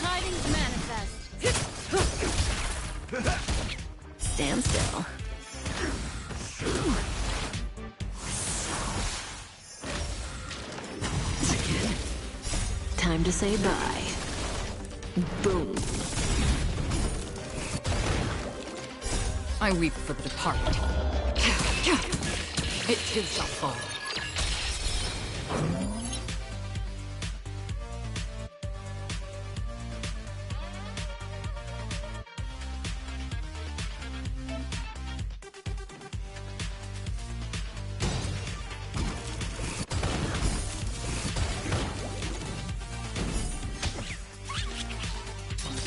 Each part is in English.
tidings manifest. Stand still. Time to say bye. Boom. I weep for the departed. It too shall fall.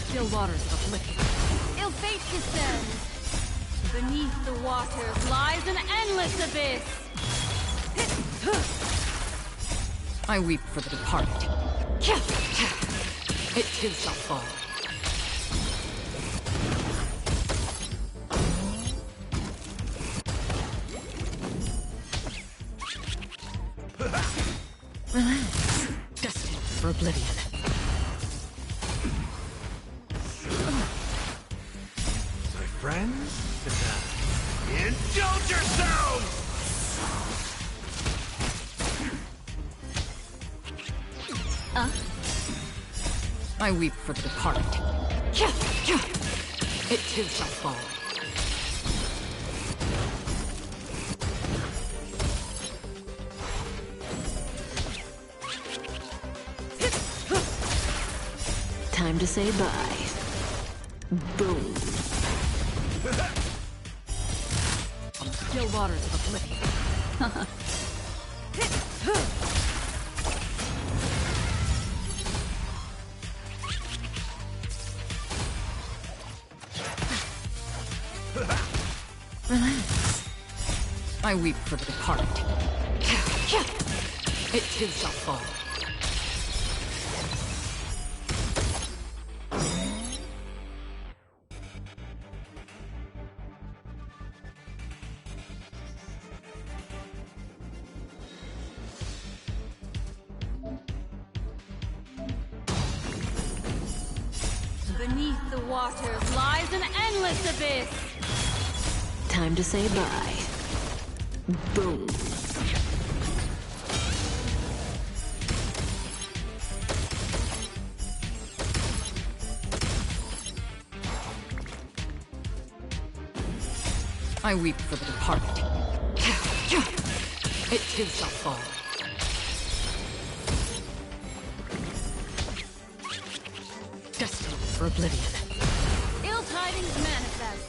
Still waters of oblivion. Ill fate descends. Beneath the waters lies an endless abyss. I weep for the departed. It too shall fall. Relax. Destined for oblivion. Friends? Indulge yourselves! I weep for the departed. It too shall fall. Time to say bye. Boom. Still waters of oblivion. Relax. I weep for the departed. It too shall fall. Beneath the waters lies an endless abyss. Time to say bye. Boom. I weep for the departed. It too shall fall. Destined for oblivion. Ill tidings manifest.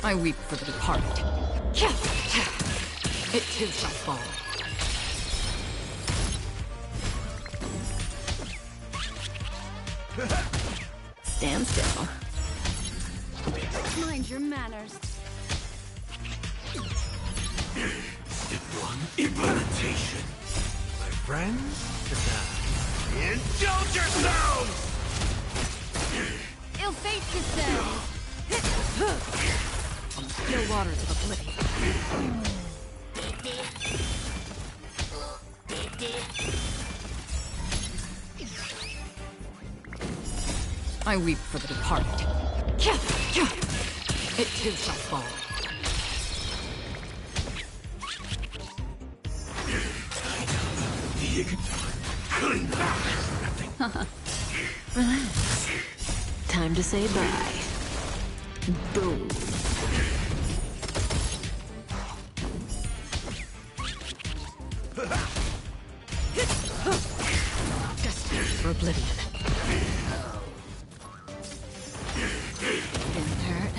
I weep for the departed. It too shall fall. Stand still. Mind your manners. Step one, implementation. My friends? Indulge yourselves! Ill fate descends. Still waters of oblivion. I weep for the departed. It too shall fall. Relax. Time to say bye. Boom. Destined for oblivion. Didn't hurt.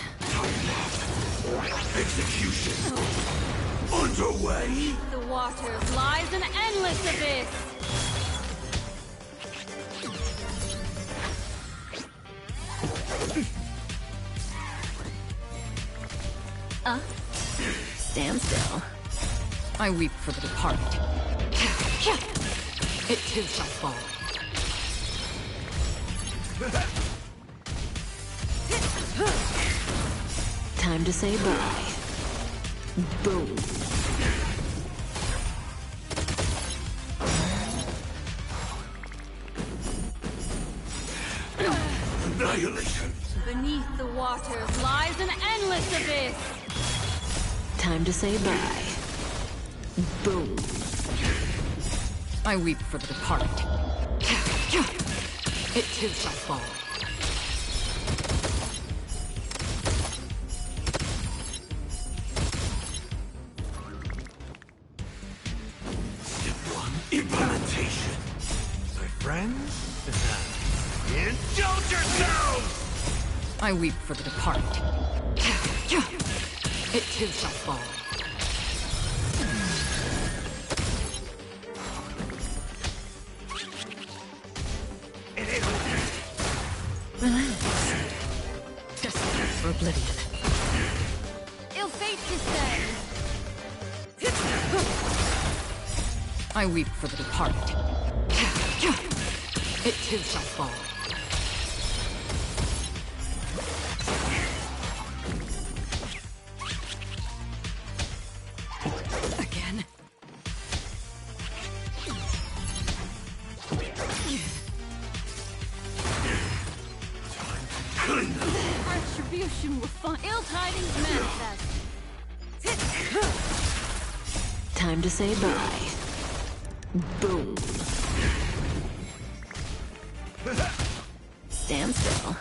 Execution underway. Beneath the waters lies an endless abyss. Stand still. I weep for the departed. It too shall fall. Time to say bye. Boom. waters lies an endless abyss. Time to say bye. Boom. I weep for the departed. It too shall fall. Step 1, implementation. My friends? Indulge yourselves! I weep for the departed. It too shall fall. Destined for oblivion. Ill fate descends. I weep for the departed. It too shall fall. Again. Retribution will find ill tidings manifest. Time to say bye. Boom. Stand still.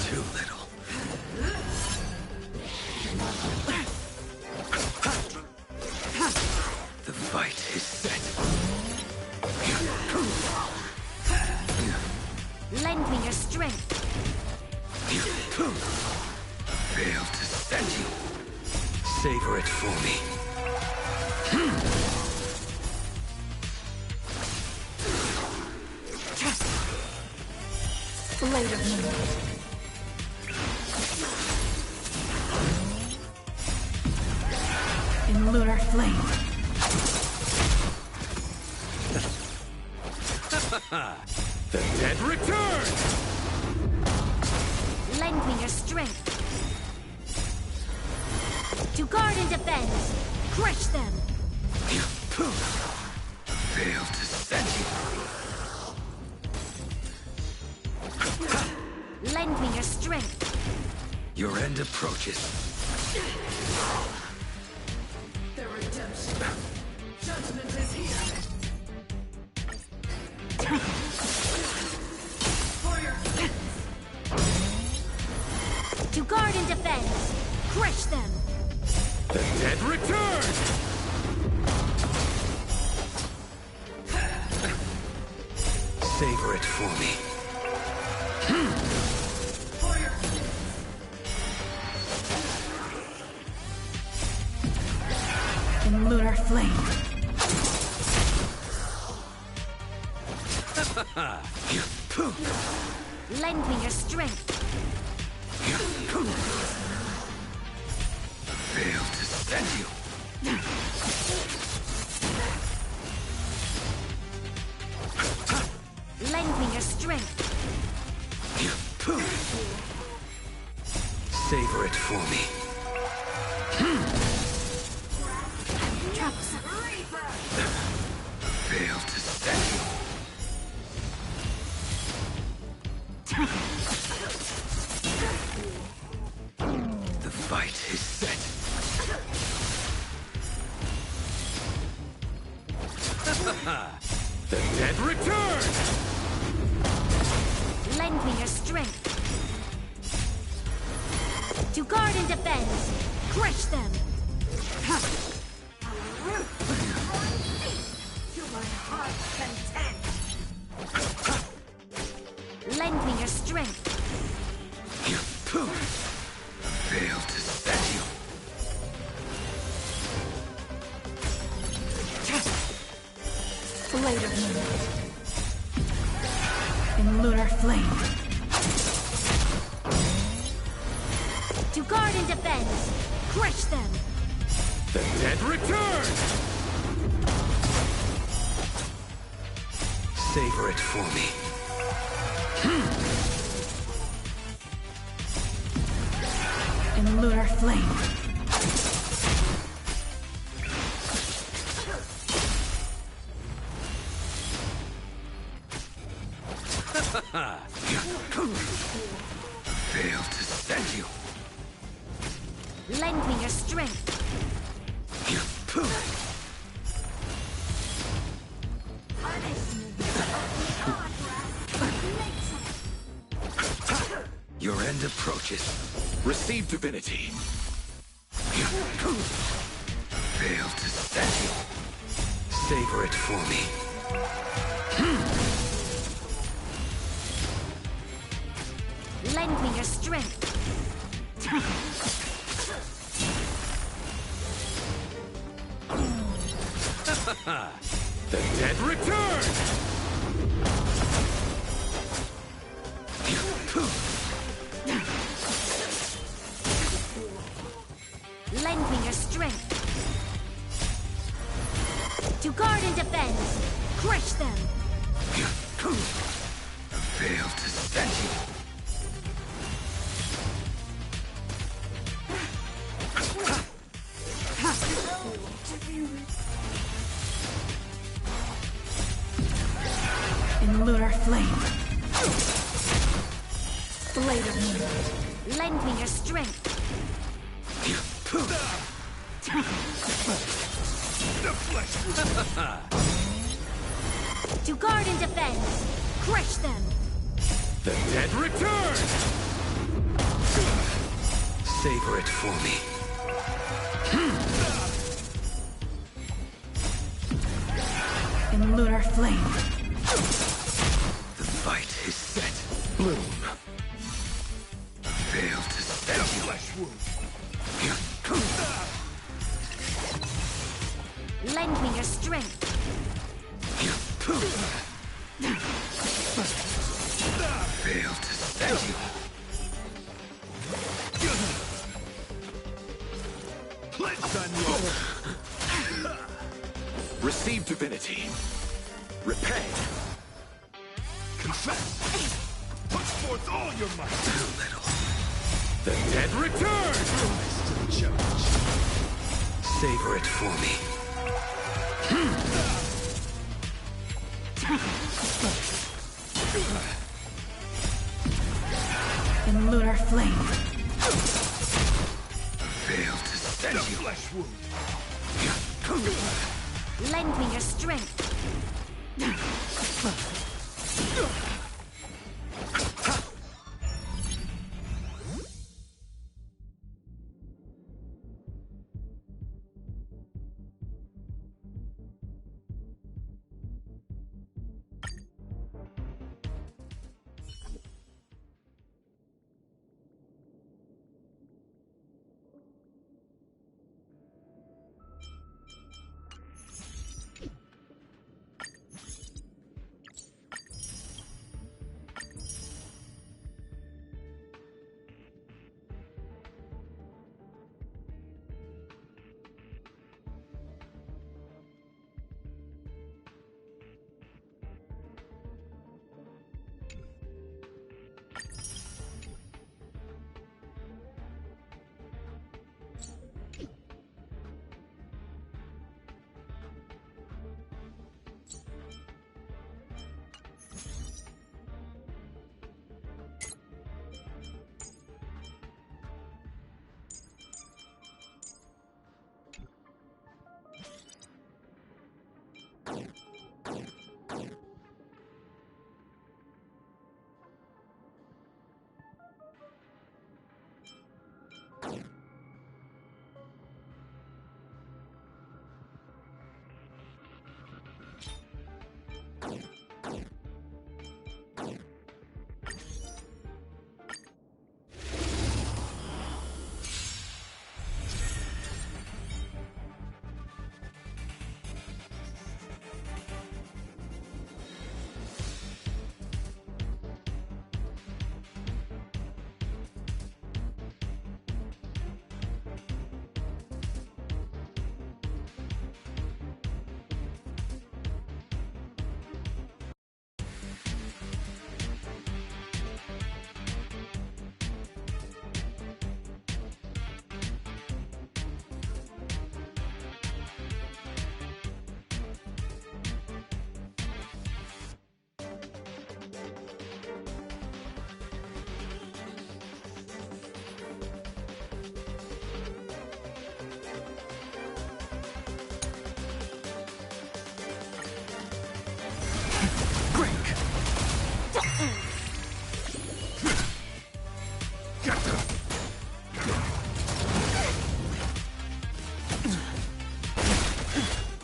Too little. The fight is set. Lend me your strength. Failed to set you. Savor it for me. Later. In lunar flame. The dead return! Lend me your strength. To guard and defend. Crush them. Failed to set you. Lend me your strength. Your end approaches. The redemption. Judgment is here. To guard and defend. Savor it for me. In lunar flame. Lend me your strength. Fail to stand you. Lend me your strength. Savor it for me. Fail to stand you. The fight is set. The dead return! Lend me your strength. To guard and defend. Crush them. To my heart's content. Lend me your strength. Fail to stand you. Blade of moonlight. In lunar flame. To guard and defend. Crush them. The dead return! Savor it for me. In lunar flame. Fail to stand you. Lend me your strength. Your end approaches. Receive divinity. Fail to stand you. Savor it for me. Lend me your strength. The dead return! Lend me your strength. To guard and defend. Crush them. Fail to stand you. In lunar flame. Blade of moonlight. Lend me your strength. The flesh. To guard and defend. Crush them. The dead return! Savor it for me. In lunar flame. The fight is set. Bloom. Fail to stand you. Flesh wound. Lend me your strength. Fail to stand you. Cleanse on you. Receive divinity. Repay. Confess. Put forth all your might. Too little. The dead return. Rise to the challenge. Savor it for me. In lunar flame. Fail to stand you. Flesh wound. Lend me your strength.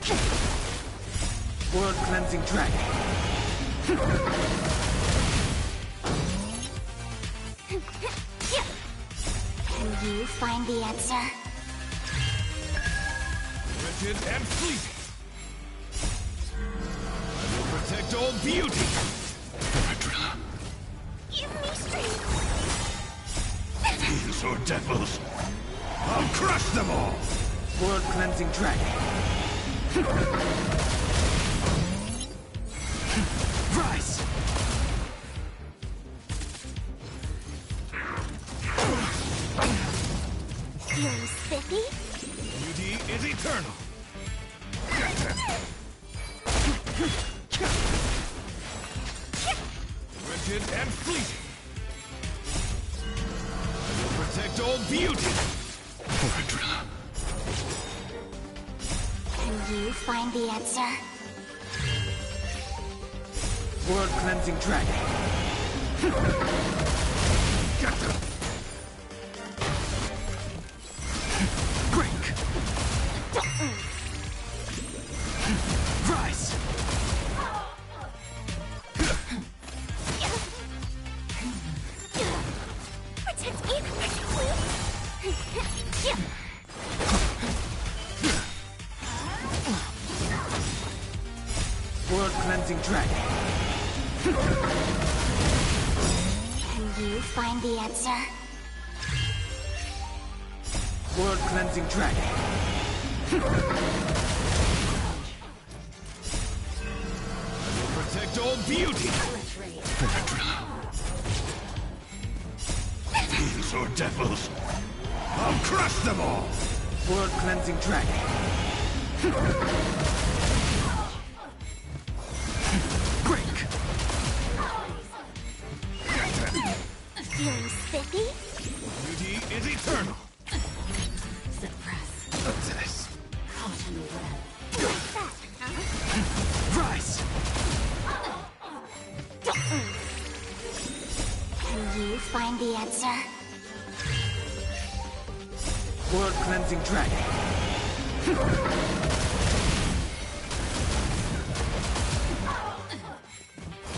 World cleansing dragon. Can you find the answer? Rigid and fleeting. Protect all beauty. Give me strength. Fiends or devils, I'll crush them all. World cleansing dragon. Rise. Feeling spiffy? Beauty is eternal. Rigid and fleeting. Protect all beauty. Can you find the answer? World cleansing dragon. Break. Rise. Protect me. World cleansing dragon. Can you find the answer? World cleansing dragon. Protect all beauty. Fiends or devils, I'll crush them all. World cleansing dragon. Break. Feeling spiffy? Beauty is eternal. Suppress. Possess. Caution web. Like that, huh? Rise. Can you find the answer? World cleansing dragon.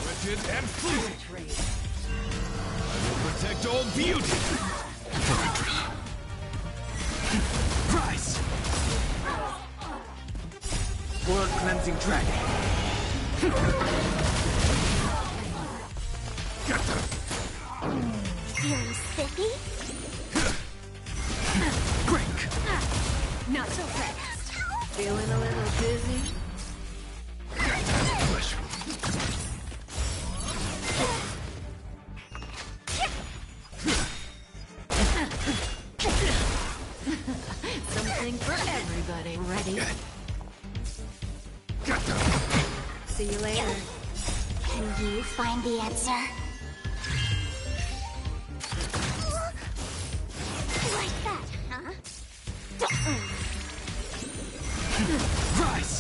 Rigid and fleeting. Protect all beauty. Rise. World cleansing dragon. Get them. Feeling spiffy? Break. Not so fast. Feeling a little dizzy? Push. Something for everybody. Ready? Get them. See you later. Can you find the answer? Like that, huh? Rise.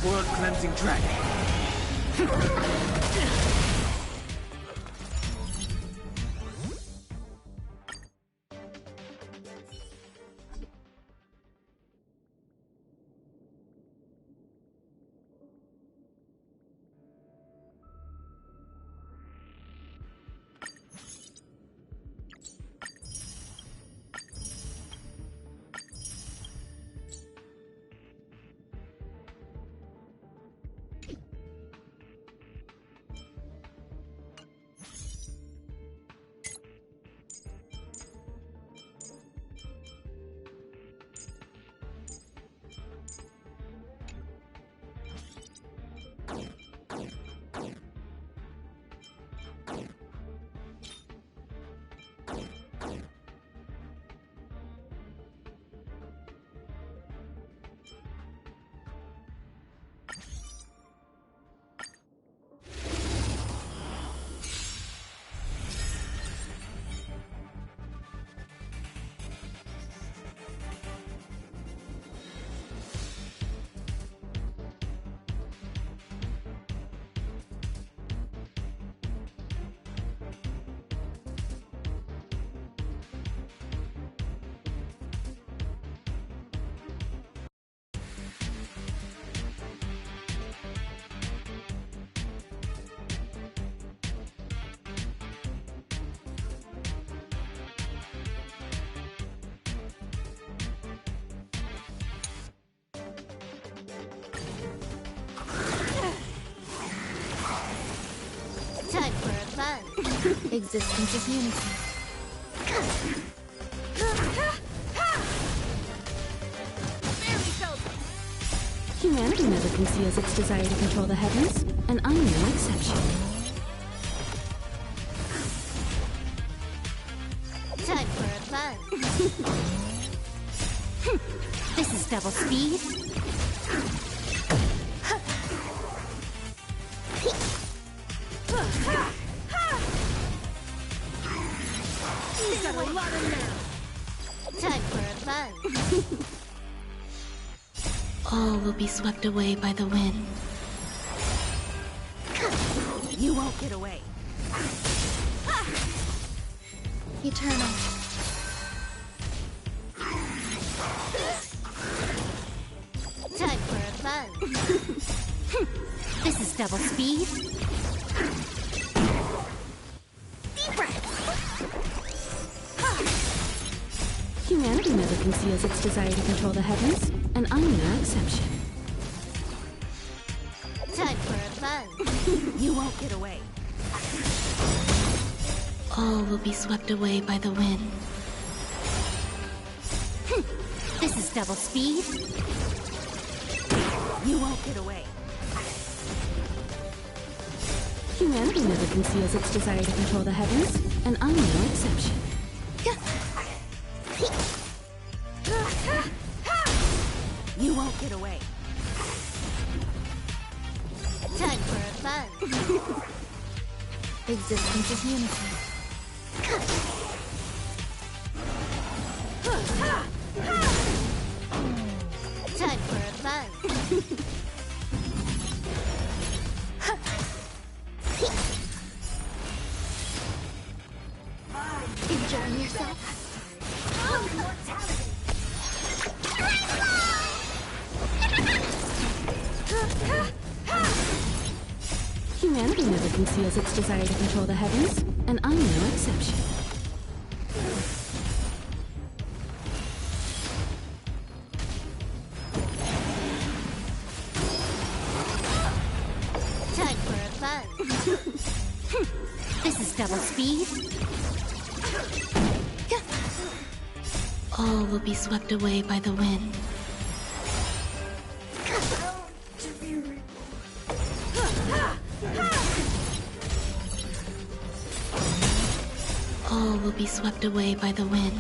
World cleansing dragon. Existence is unity. Humanity never conceals its desire to control the heavens, and I'm no exception. Time for a buzz. This is double speed. Time for a buzz. All will be swept away by the wind. You won't get away. Eternal. Time for a buzz. This is double speed. Deep breath. Humanity never conceals its desire to control the heavens, and I'm no exception. Time for a buzz. You won't get away. All will be swept away by the wind. This is double speed. You won't get away. Humanity never conceals its desire to control the heavens, and I'm no exception. You won't get away. Time for a buzz. Existence is unity. Time for a buzz. Enjoying yourself? Humanity never conceals its desire to control the heavens, and I'm no exception. Time for a buzz. This is double speed. All will be swept away by the wind. All will be swept away by the wind.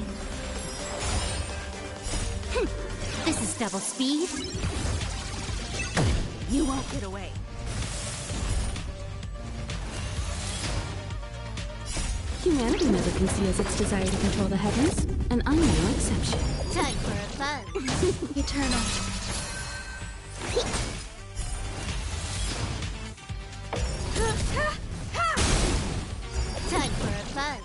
This is double speed. You won't get away. Humanity never conceals its desire to control the heavens, and I'm no exception. Time for a buzz. Eternal. Time for a buzz.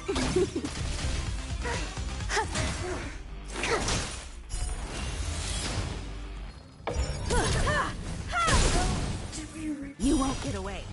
You won't get away.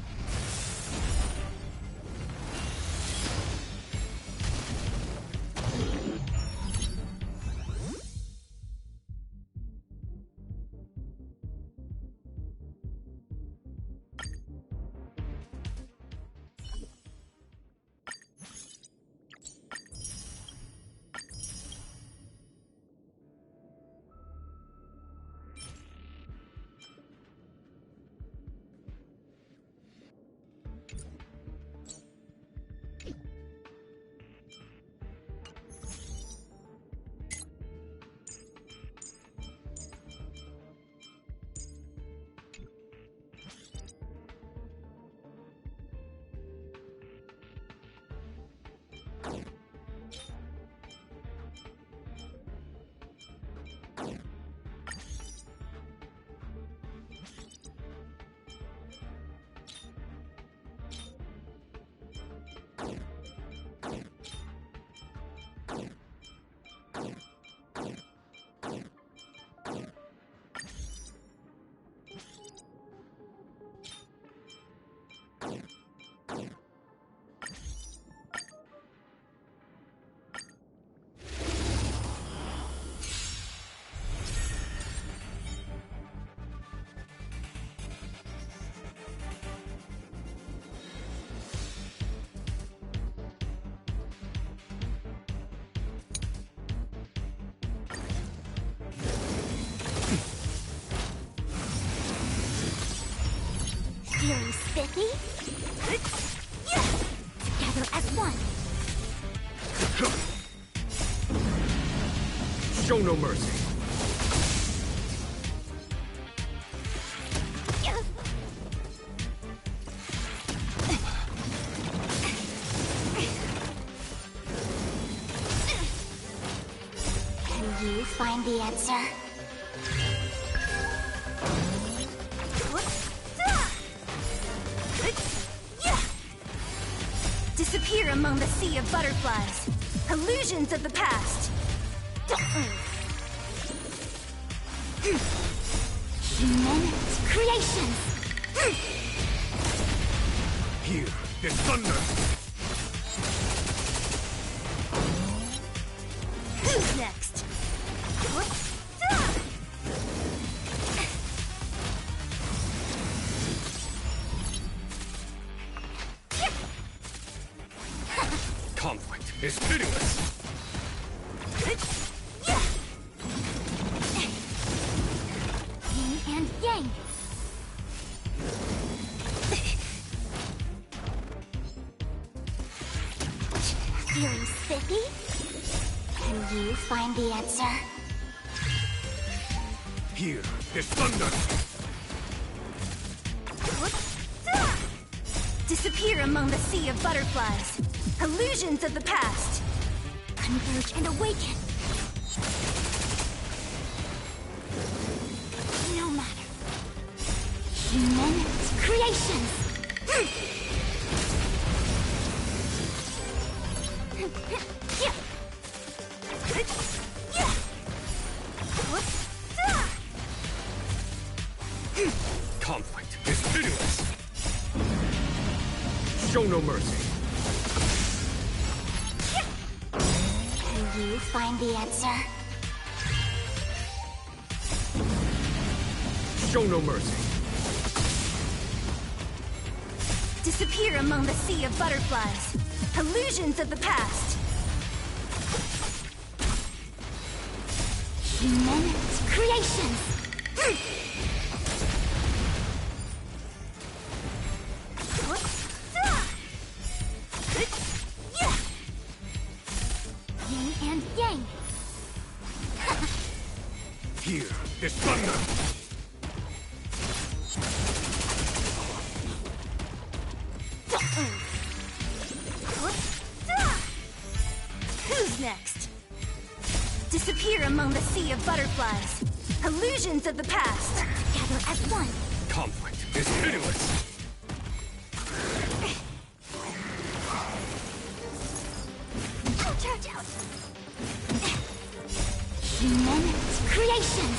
spiffy? Together as one. Show no mercy. Can you find the answer? Disappear among the sea of butterflies. Illusions of the past. Human creations. Here is thunder. Who's next? Conflict is pitiless. Yin and yang. Feeling spiffy? Can you find the answer? Here is thunder. Disappear among the sea of butterflies. Illusions of the past. Converge and awaken. No matter. Human creations. Conflict is pitiless. Show no mercy. Can you find the answer? Show no mercy. Disappear among the sea of butterflies. Illusions of the past. Human creations. Yin and yang. Here is thunder. Who's next? Disappear among the sea of butterflies. Illusions of the past. Gather as one. Conflict is pitiless. Charge out. Human creations.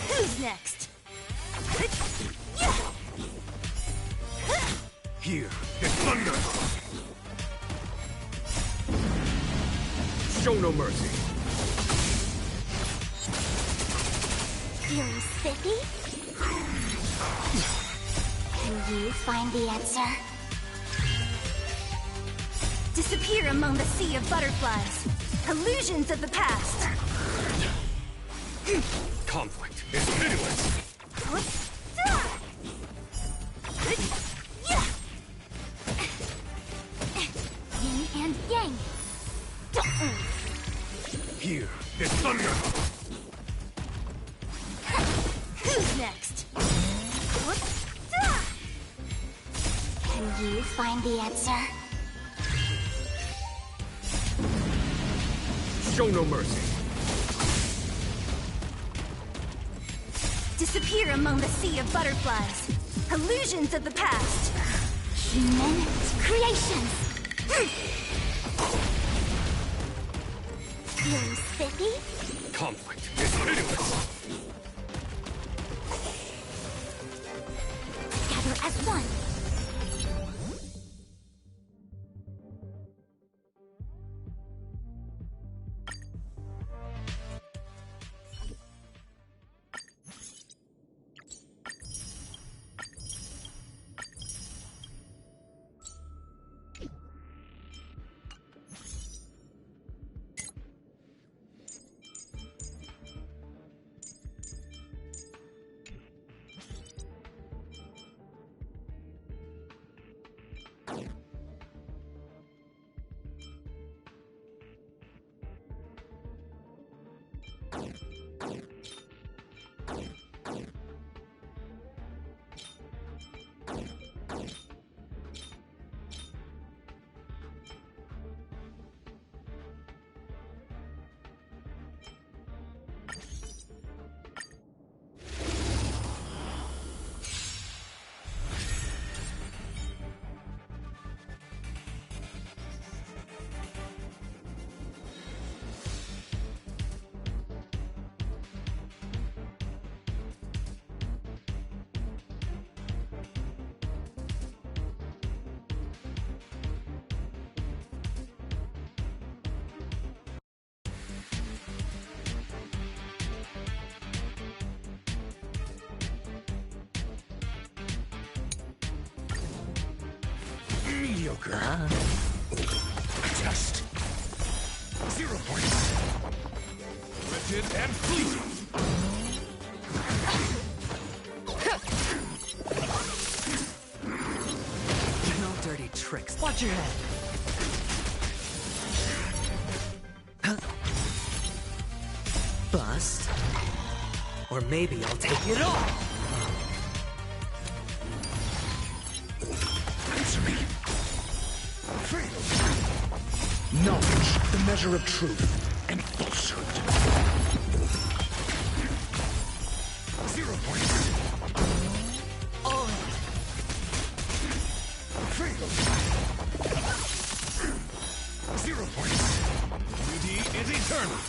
Who's next? Here is thunder. Show no mercy. Feeling spiffy? Can you find the answer? Disappear among the sea of butterflies. Illusions of the past. Conflict is pitiless. Yin and yang. Here is thunder. Who's next? Can you find the answer? Show no mercy. Disappear among the sea of butterflies. Illusions of the past. Human creations. Feeling spiffy? Conflict is pitiless. Gather as one. Mediocre. Test. 0 points. Wretched and fleeting. No dirty tricks. Watch your head. Bust. Or maybe I'll take it all. Answer me. Knowledge, the measure of truth and falsehood. 0 points. All Fatal. 0 points. Beauty is eternal.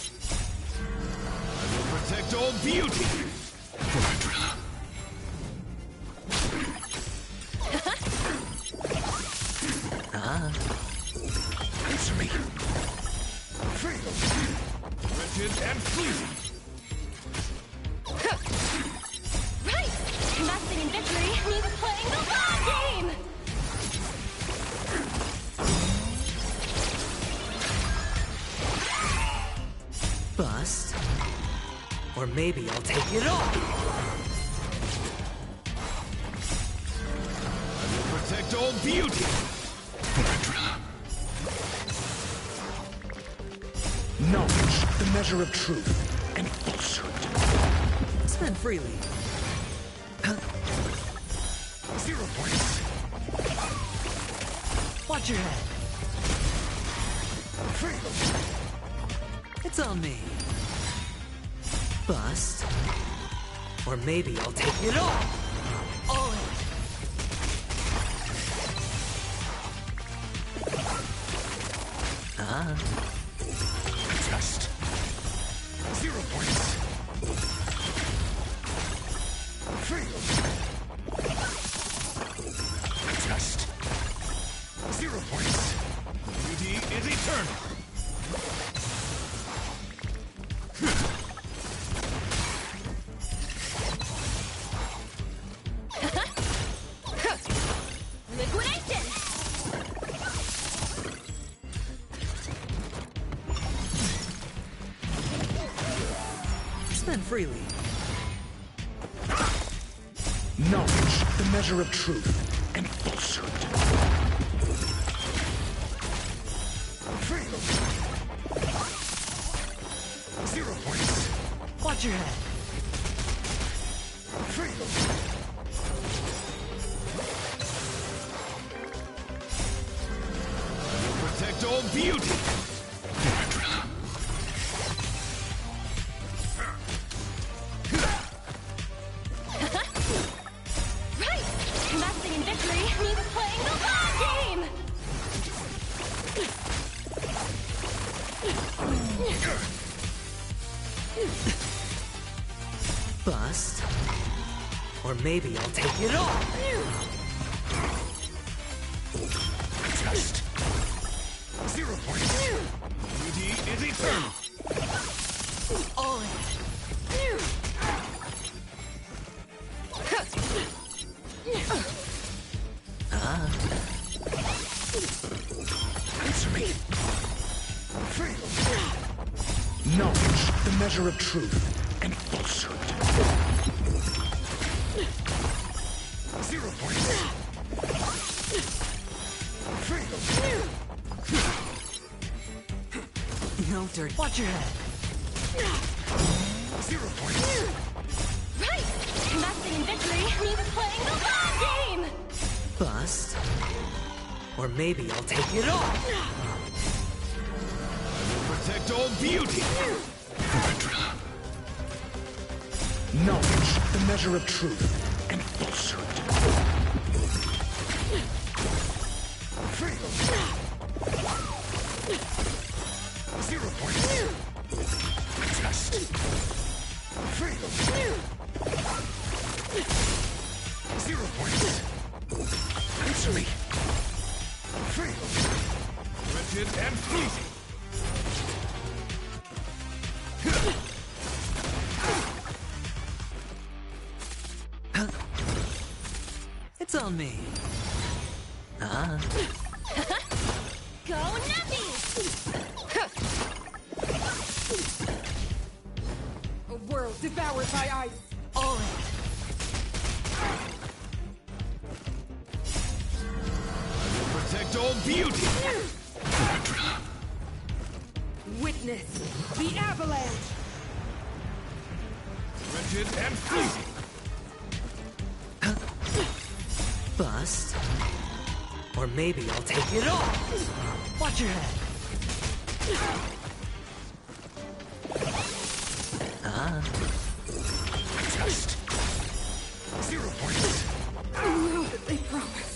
I will protect all beauty. Answer me. Fatal. Wretched and fleeting. Right! Investing in victory means playing the long game! Bust. Or maybe I'll take it all. I will protect all beauty. Knowledge, the measure of truth and falsehood. Spend freely. 0 points. Watch your head. Fatal. It's on me. Bust. Or maybe I'll take it all. All in. Test. 0 points. Fatal. Test. 0 points. Beauty is eternal. Liquidation! Spend freely. Knowledge, the measure of truth and falsehood. Fatal. 0 points. Watch your head. Fatal. I will protect all beauty. Right! Investing in victory means playing the long game! Bust. Or maybe I'll take it all. Test. 0 points. Beauty is eternal. All in. Answer me. Fatal. Knowledge, the measure of truth and falsehood. 0 points. Fatal. No dirt. Watch your head. 0 points. Right! Lasting in victory means playing the long game! Bust. Or maybe I'll take it all. Protect all beauty. Knowledge, the measure of truth and falsehood. Freedom. 0 points. Test. Freedom. 0 points. Answer me. Freedom. Wretched and fleeting. It's on me. Ah. Go Nappy! A world devoured by ice. All in. Protect all beauty. Witness the avalanche. Wretched and fleeting. Bust. Or maybe I'll take it all. Watch your head. Ah. Test. 0 points. I know that they promised.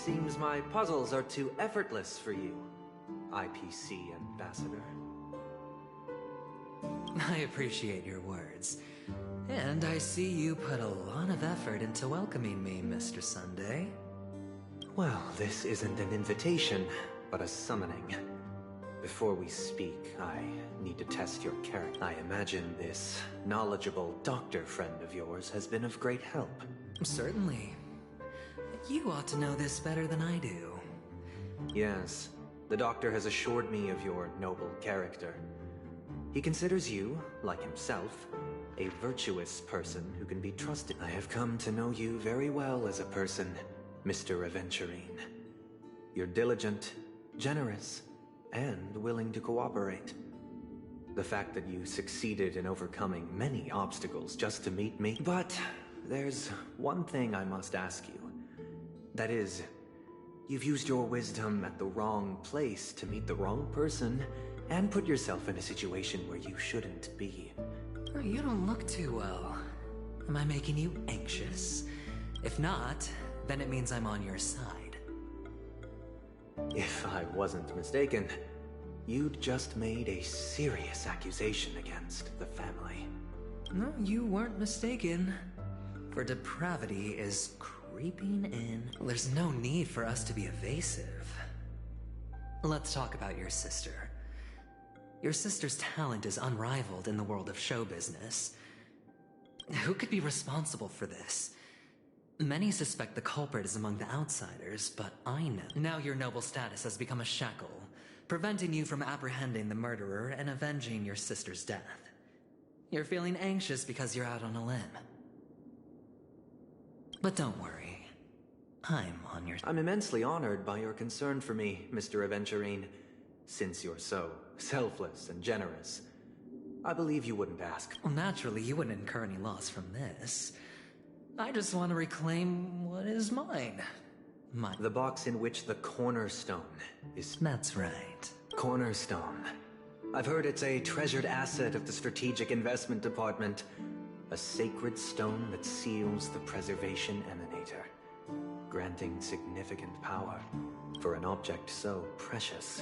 seems my puzzles are too effortless for you, IPC Ambassador. I appreciate your words. And I see you put a lot of effort into welcoming me, Mr. Sunday. Well, this isn't an invitation, but a summoning. Before we speak, I need to test your character. I imagine this knowledgeable doctor friend of yours has been of great help. Certainly. You ought to know this better than I do. Yes, the doctor has assured me of your noble character. He considers you, like himself, a virtuous person who can be trusted. I have come to know you very well as a person, Mr. Aventurine. You're diligent, generous, and willing to cooperate. The fact that you succeeded in overcoming many obstacles just to meet me. But there's one thing I must ask you. That is, you've used your wisdom at the wrong place to meet the wrong person and put yourself in a situation where you shouldn't be. You don't look too well. Am I making you anxious? If not, then it means I'm on your side. If I wasn't mistaken, you'd just made a serious accusation against the family. No, you weren't mistaken. For depravity is creeping in. There's no need for us to be evasive. Let's talk about your sister. Your sister's talent is unrivaled in the world of show business. Who could be responsible for this? Many suspect the culprit is among the outsiders, but I know. Now your noble status has become a shackle, preventing you from apprehending the murderer and avenging your sister's death. You're feeling anxious because you're out on a limb. But don't worry. I'm on your... I'm immensely honored by your concern for me, Mr. Aventurine. Since you're so selfless and generous, I believe you wouldn't ask. Well, naturally, you wouldn't incur any loss from this. I just want to reclaim what is mine. The box in which the cornerstone is... That's right. Cornerstone. I've heard it's a treasured asset of the Strategic Investment Department. A sacred stone that seals the preservation emanator, granting significant power for an object so precious.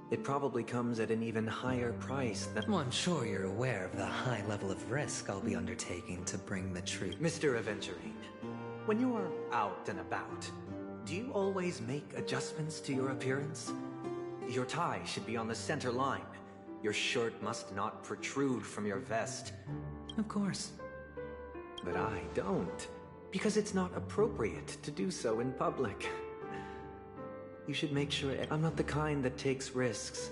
It probably comes at an even higher price than... Well, I'm sure you're aware of the high level of risk I'll be undertaking to bring the truth. Mr. Aventurine, when you are out and about, do you always make adjustments to your appearance? Your tie should be on the center line. Your shirt must not protrude from your vest. Of course. But I don't, because it's not appropriate to do so in public. You should make sure I'm not the kind that takes risks.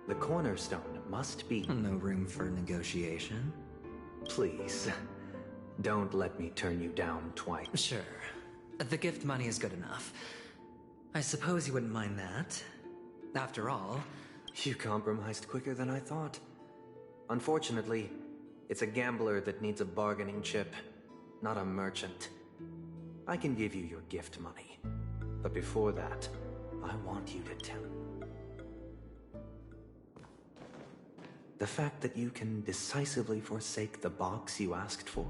The cornerstone must be... No room for negotiation. Please, don't let me turn you down twice. Sure. The gift money is good enough. I suppose you wouldn't mind that. After all... You compromised quicker than I thought. Unfortunately, it's a gambler that needs a bargaining chip, not a merchant. I can give you your gift money, but before that, I want you to tell me. The fact that you can decisively forsake the box you asked for,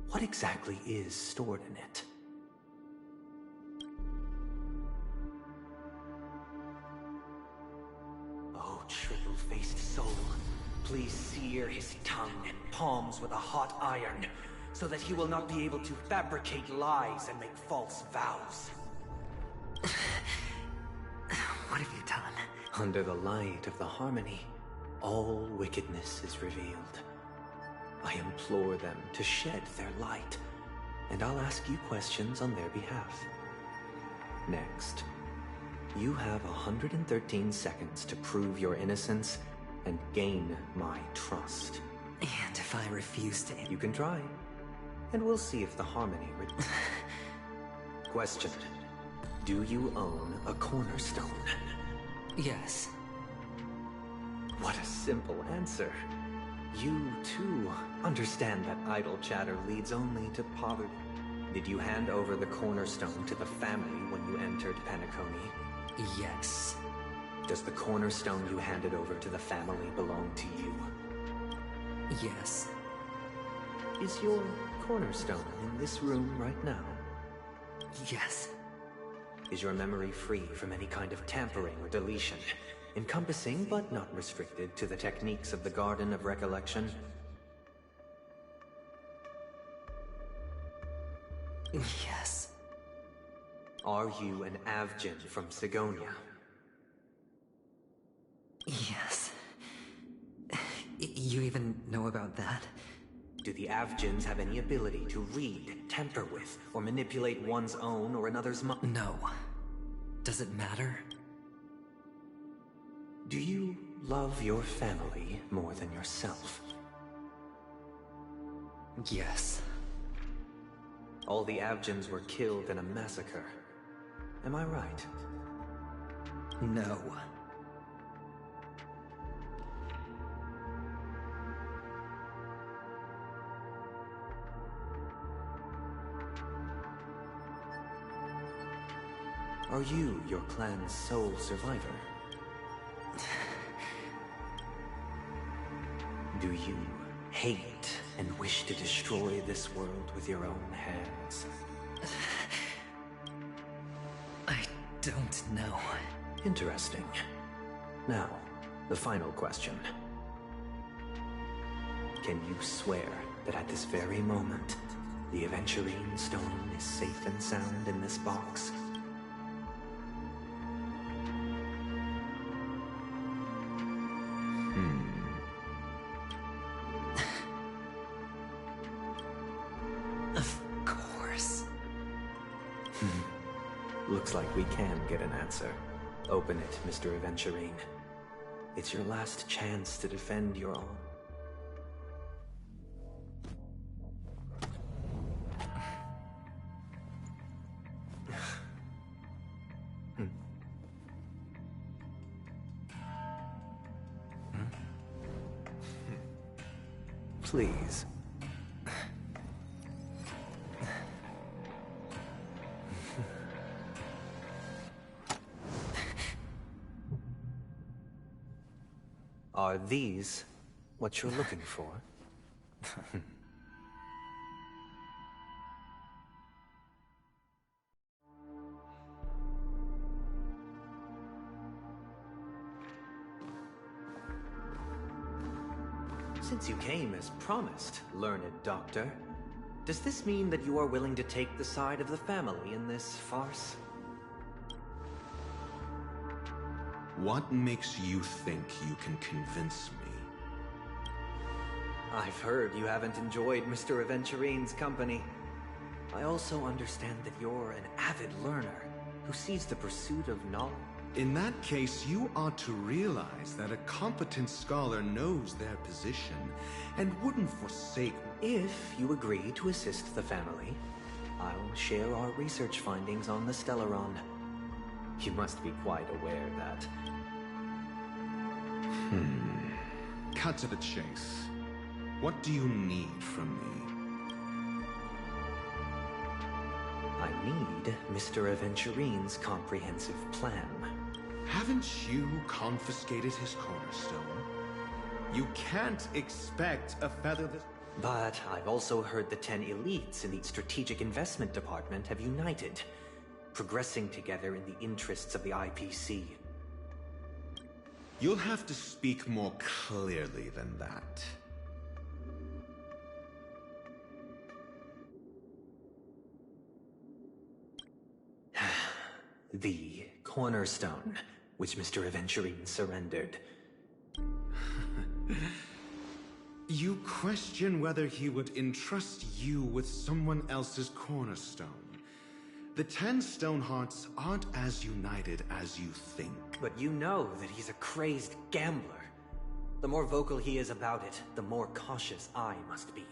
what exactly is stored in it? Oh, triple-faced soul, please sear his tongue and palms with a hot iron, so that he will not be able to fabricate lies and make false vows. What have you done? Under the light of the harmony, all wickedness is revealed. I implore them to shed their light, and I'll ask you questions on their behalf. Next, you have 113 seconds to prove your innocence and gain my trust. And if I refuse to... You can try, and we'll see if the harmony... Question. Do you own a cornerstone? Yes. What a simple answer. You, too, understand that idle chatter leads only to poverty. Did you hand over the cornerstone to the family when you entered Penacony? Yes. Does the cornerstone you handed over to the family belong to you? Yes. Is your cornerstone in this room right now? Yes. is your memory free from any kind of tampering or deletion, encompassing but not restricted to the techniques of the Garden of Recollection? Yes. Are you an Avgin from Sigonia? Yes. You even know about that? Do the Avgins have any ability to read, tamper with, or manipulate one's own or another's mind? No. Does it matter? Do you love your family more than yourself? Yes. All the Avgins were killed in a massacre. Am I right? No. Are you your clan's sole survivor? Do you hate and wish to destroy this world with your own hands? I don't know. Interesting. Now, the final question. Can you swear that at this very moment, the Aventurine Stone is safe and sound in this box? Of course. Looks like we can get an answer. Open it, Mr. Aventurine. It's your last chance to defend your own. Please. Are these what you're looking for? Since you came as promised, learned doctor, does this mean that you are willing to take the side of the family in this farce? What makes you think you can convince me? I've heard you haven't enjoyed Mr. Aventurine's company. I also understand that you're an avid learner who sees the pursuit of knowledge. In that case, you ought to realize that a competent scholar knows their position and wouldn't forsake me. If you agree to assist the family, I'll share our research findings on the Stellaron. You must be quite aware that... Cut to the chase. What do you need from me? I need Mr. Aventurine's comprehensive plan. Haven't you confiscated his cornerstone? You can't expect a feather this... But I've also heard the 10 elites in the Strategic Investment Department have united, progressing together in the interests of the IPC. You'll have to speak more clearly than that. The cornerstone, which Mr. Aventurine surrendered. You question whether he would entrust you with someone else's cornerstone. The 10 Stonehearts aren't as united as you think. But you know that he's a crazed gambler. The more vocal he is about it, the more cautious I must be.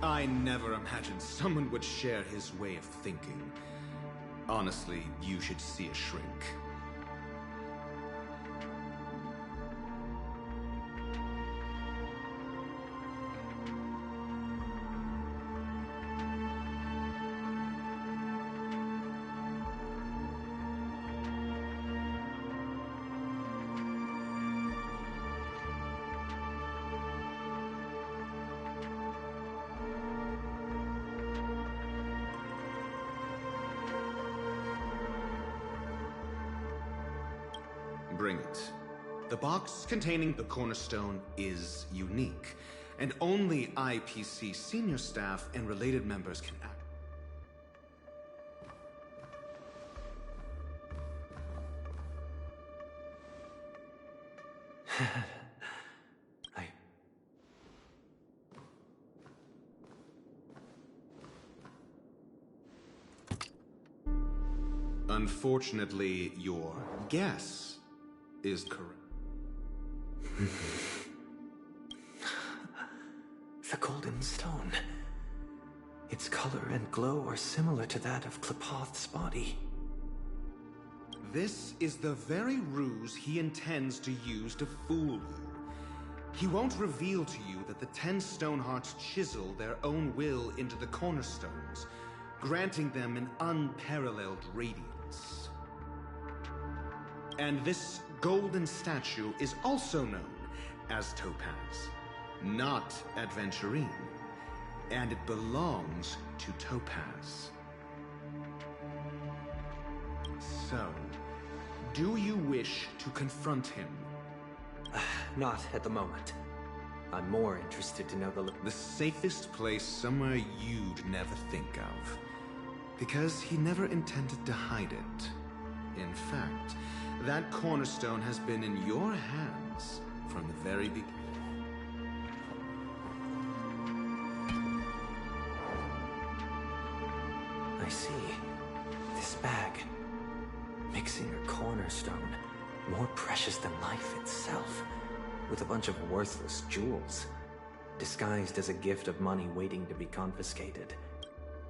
I never imagined someone would share his way of thinking. Honestly, you should see a shrink. Bring it. The box containing the cornerstone is unique, and only IPC senior staff and related members can act. Unfortunately, your guess is correct. The golden stone. Its color and glow are similar to that of Klepoth's body. This is the very ruse he intends to use to fool you. He won't reveal to you that the 10 Stonehearts chisel their own will into the cornerstones, granting them an unparalleled radiance. And this golden statue is also known as Topaz, not Adventurine, and it belongs to Topaz. So, do you wish to confront him? Not at the moment. I'm more interested to know the safest place somewhere you'd never think of. Because he never intended to hide it. In fact, that cornerstone has been in your hands from the very beginning. I see. This bag. Mixing a cornerstone. More precious than life itself. With a bunch of worthless jewels. Disguised as a gift of money waiting to be confiscated.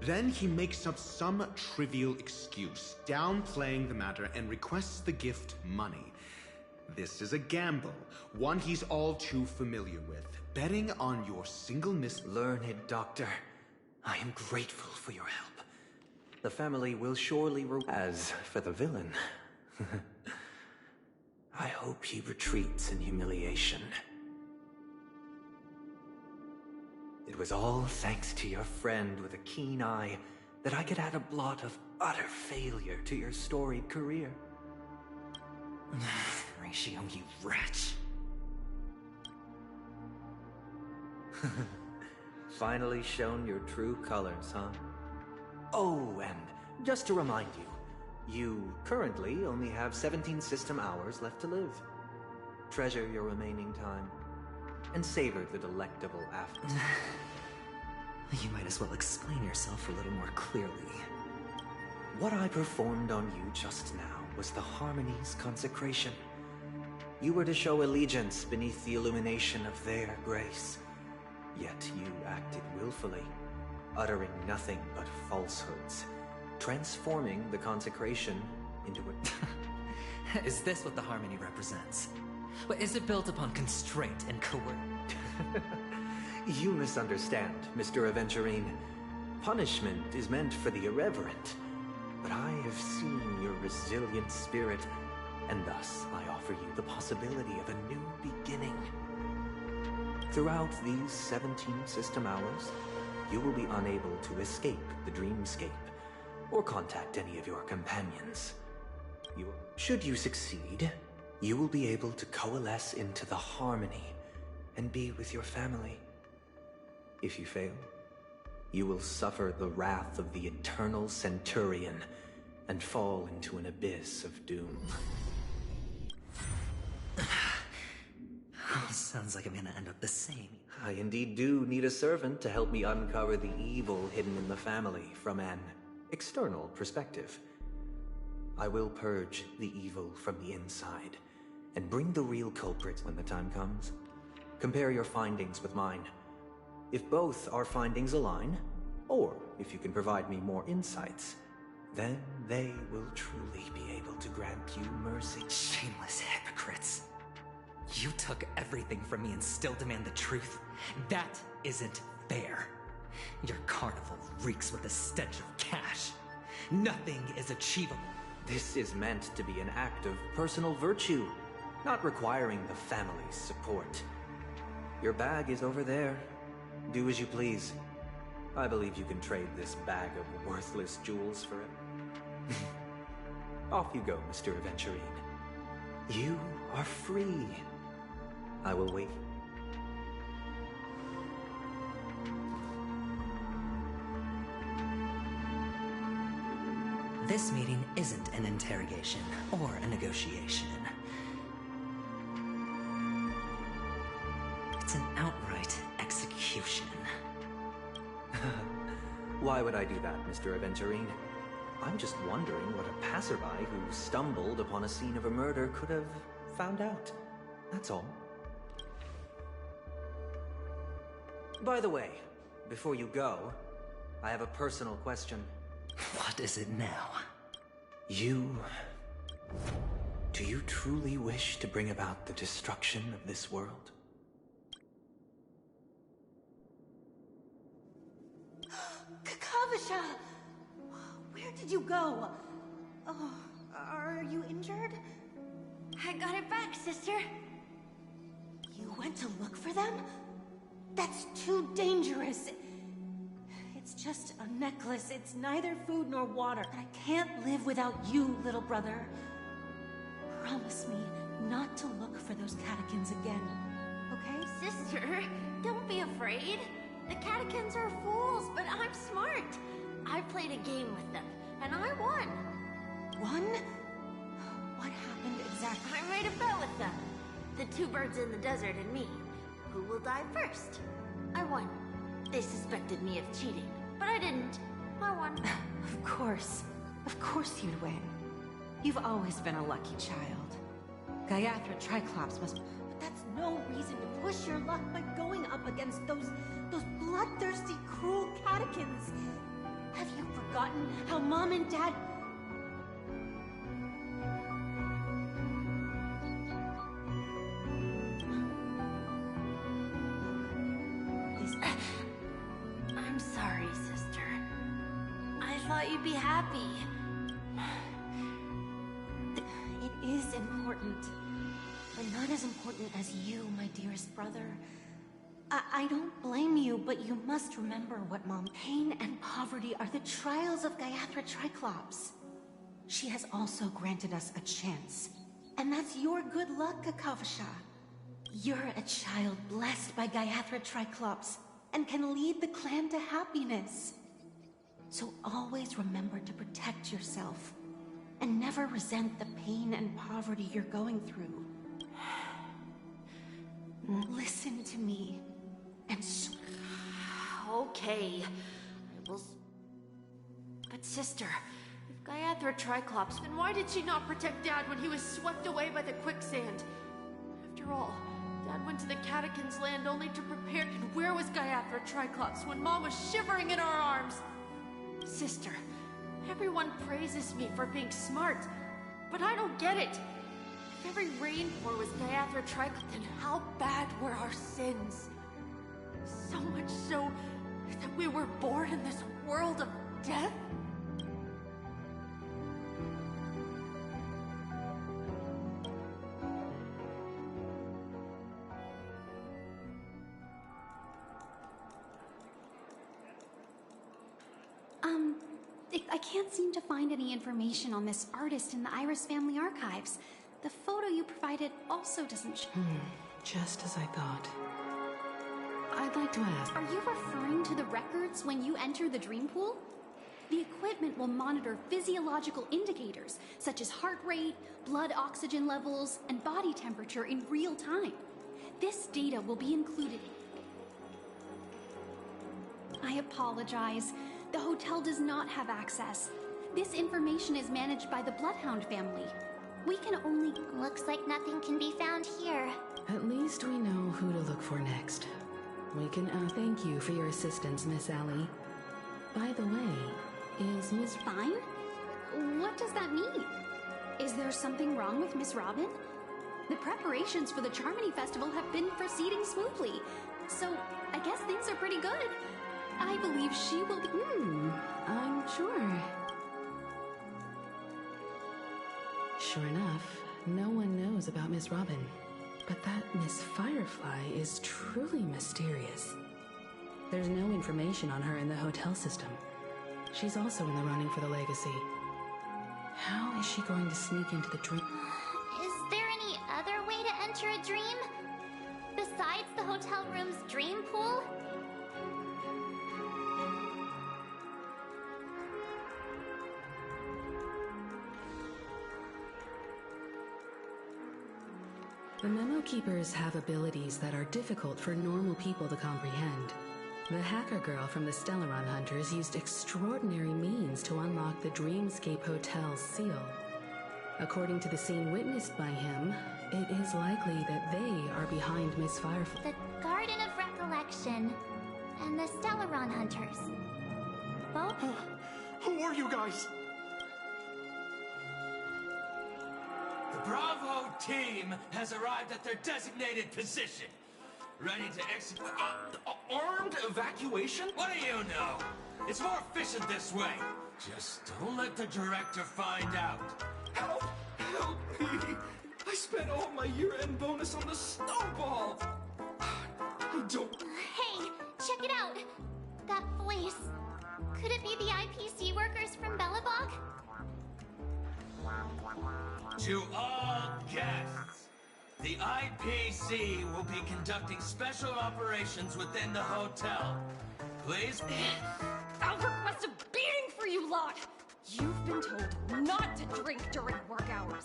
Then he makes up some trivial excuse, downplaying the matter, and requests the gift money. This is a gamble, one he's all too familiar with, betting on your single Learned doctor, I am grateful for your help. The family will surely As for the villain, I hope he retreats in humiliation. It was all thanks to your friend with a keen eye that I could add a blot of utter failure to your storied career. Ratio, you wretch. Finally shown your true colors, huh? Oh, and just to remind you, you currently only have 17 system hours left to live. Treasure your remaining time, and savor the delectable after. You might as well explain yourself a little more clearly. What I performed on you just now was the Harmony's consecration. You were to show allegiance beneath the illumination of their grace. Yet you acted willfully, uttering nothing but falsehoods, transforming the consecration into a... Is this what the Harmony represents? But is it built upon constraint and coercion? You misunderstand, Mr. Aventurine. Punishment is meant for the irreverent. But I have seen your resilient spirit, and thus I offer you the possibility of a new beginning. Throughout these 17 system hours, you will be unable to escape the dreamscape, or contact any of your companions. Should you succeed, you will be able to coalesce into the Harmony and be with your family. If you fail, you will suffer the wrath of the eternal Centurion and fall into an abyss of doom. Sounds like I'm gonna end up the same. I indeed do need a servant to help me uncover the evil hidden in the family from an external perspective. I will purge the evil from the inside and bring the real culprits when the time comes. Compare your findings with mine. If both our findings align, or if you can provide me more insights, then they will truly be able to grant you mercy. Shameless hypocrites. You took everything from me and still demand the truth? That isn't fair. Your carnival reeks with the stench of cash. Nothing is achievable. This is meant to be an act of personal virtue, not requiring the family's support. Your bag is over there. Do as you please. I believe you can trade this bag of worthless jewels for it. Off you go, Mr. Aventurine. You are free. I will wait. This meeting isn't an interrogation or a negotiation. It's an outright execution. Why would I do that, Mr. Aventurine? I'm just wondering what a passerby who stumbled upon a scene of a murder could have found out. That's all. By the way, before you go, I have a personal question. What is it now? Do you truly wish to bring about the destruction of this world? Kakavasha! Where did you go? Oh, are you injured? I got it back, sister. You went to look for them? That's too dangerous. It's just a necklace. It's neither food nor water. I can't live without you, little brother. Promise me not to look for those catechins again, okay? Sister, don't be afraid. The catechins are fools, but I'm smart. I played a game with them, and I won. Won? What happened exactly? I made a bet with them. The two birds in the desert and me. Who will die first? I won. They suspected me of cheating, but I didn't. I won. Of course you'd win. You've always been a lucky child. Gaiathra Triclops must... But that's no reason to push your luck by going up against those bloodthirsty, cruel catechins. Have you forgotten how Mom and Dad... I'm sorry, sister. I thought you'd be happy. It is important, but not as important as you, my dearest brother. I don't blame you, but you must remember what Mom... Pain and poverty are the trials of Gaiathra Triclops. She has also granted us a chance. And that's your good luck, Kakavasha. You're a child blessed by Gaiathra Triclops, and can lead the clan to happiness. So always remember to protect yourself, and never resent the pain and poverty you're going through. Listen to me, and Okay. I will... But sister, if Gaiathra Triclops, then why did she not protect Dad when he was swept away by the quicksand? After all, Dad went to the Catechins' land only to prepare... And where was Gaiathra Triclops when Mom was shivering in our arms? Sister, everyone praises me for being smart, but I don't get it. If every rainpour was Gaiathra Triclops, then how bad were our sins? So much so that we were born in this world of death? I can't seem to find any information on this artist in the Iris family archives. The photo you provided also doesn't show. Just as I thought. I'd like to ask... Are you referring to the records when you enter the dream pool? The equipment will monitor physiological indicators, such as heart rate, blood oxygen levels, and body temperature in real time. This data will be included. I apologize. The hotel does not have access. This information is managed by the Bloodhound family. We can only... Looks like nothing can be found here. At least we know who to look for next. We can thank you for your assistance, Miss Allie. By the way, is Miss... Fine? What does that mean? Is there something wrong with Miss Robin? The preparations for the Charmony Festival have been proceeding smoothly, so I guess things are pretty good. I believe she will be... I'm sure. Sure enough, no one knows about Miss Robin. But that Miss Firefly is truly mysterious. There's no information on her in the hotel system. She's also in the running for the legacy. How is she going to sneak into the dream? Is there any The Memo Keepers have abilities that are difficult for normal people to comprehend. The hacker girl from the Stellaron Hunters used extraordinary means to unlock the Dreamscape Hotel's seal. According to the scene witnessed by him, it is likely that they are behind Miss Firefly. The Garden of Recollection and the Stellaron Hunters. Both? Who are you guys? The Bravo team has arrived at their designated position. Ready to execute... Armed evacuation? What do you know? It's more efficient this way. Just don't let the director find out. Help! Help me! I spent all my year-end bonus on the snowball! I don't... Hey, check it out! That voice. Could it be the IPC workers from Belobog? To all guests, the IPC will be conducting special operations within the hotel. Please... I'll request a beating for you lot! You've been told not to drink during work hours.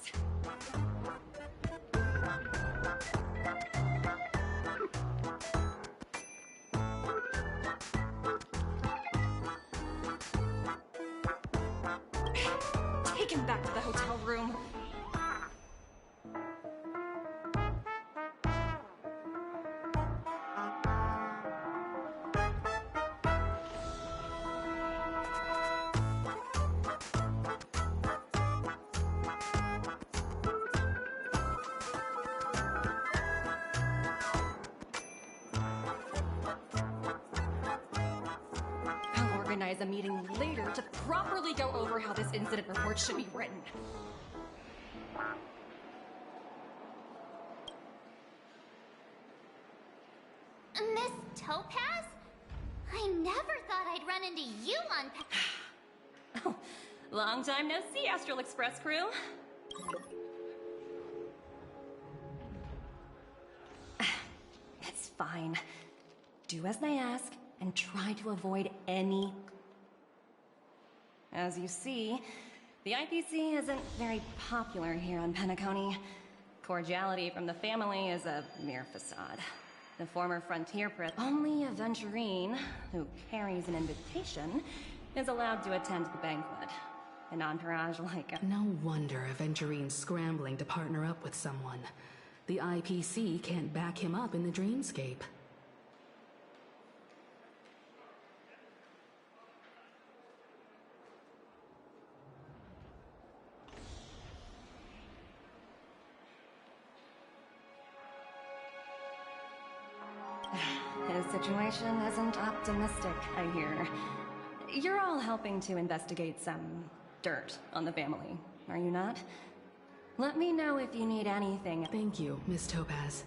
Take him back to the hotel room. Organize a meeting later to properly go over how this incident report should be written. Miss Topaz? I never thought I'd run into you on... Oh, long time no see, Astral Express crew. It's fine. Do as they ask, and try to avoid any... As you see, the IPC isn't very popular here on Penacony. Cordiality from the family is a mere facade. The former frontier prince, only a Venturine who carries an invitation, is allowed to attend the banquet. An entourage like a... No wonder Aventurine's scrambling to partner up with someone. The IPC can't back him up in the dreamscape. His situation isn't optimistic, I hear. You're all helping to investigate some dirt on the family, are you not? Let me know if you need anything. Thank you, Miss Topaz.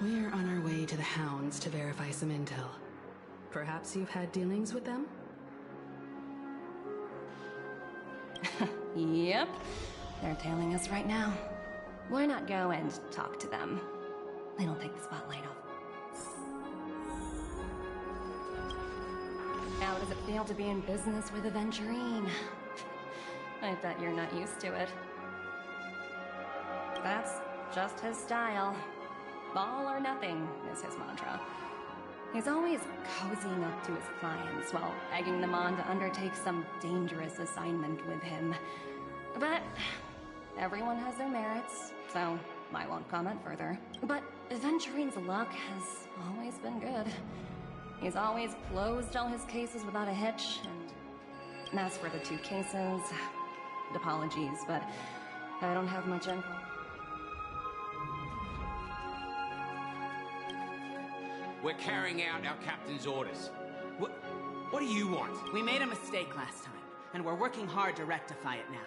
We're on our way to the Hounds to verify some intel. Perhaps you've had dealings with them? Yep. They're tailing us right now. Why not go and talk to them? It'll take the spotlight off. How does it feel to be in business with a Venturine? I bet you're not used to it. That's just his style. All or nothing is his mantra. He's always cozying up to his clients while egging them on to undertake some dangerous assignment with him. But everyone has their merits, so I won't comment further. But Venturine's luck has always been good. He's always closed all his cases without a hitch, and as for the 2 cases, apologies, but I don't have much info. We're carrying out our captain's orders. What do you want? We made a mistake last time, and we're working hard to rectify it now.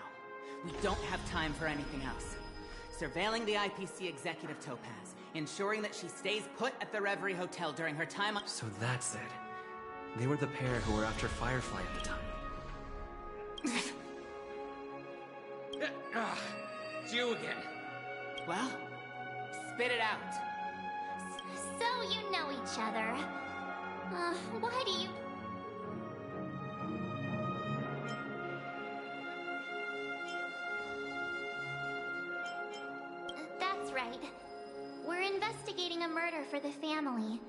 We don't have time for anything else. Surveilling the IPC executive Topaz, ensuring that she stays put at the Reverie Hotel during her time on... So that's it. They were the pair who were after Firefly at the time. It's you again. Well, spit it out. So you know each other. Why do you... That's right. We're investigating a murder for the family.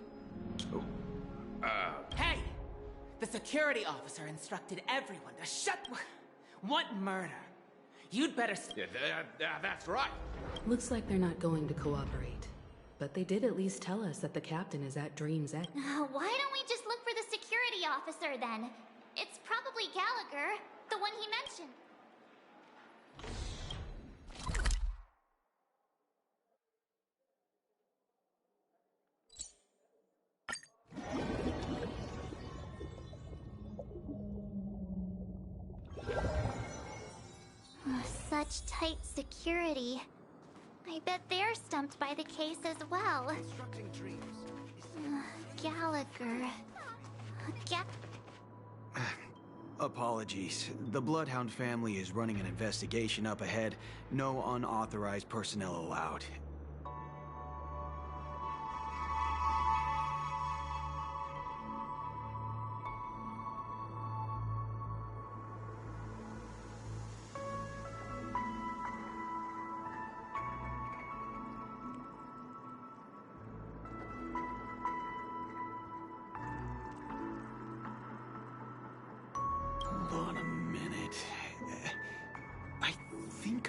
Hey! The security officer instructed everyone to shut... What murder? You'd better... That's right. Looks like they're not going to cooperate. But they did at least tell us that the captain is at Dream's Edge. Why don't we just look for the security officer then? It's probably Gallagher, the one he mentioned. Such tight security. I bet they're stumped by the case as well. Gallagher. Apologies. The Bloodhound family is running an investigation up ahead. No unauthorized personnel allowed.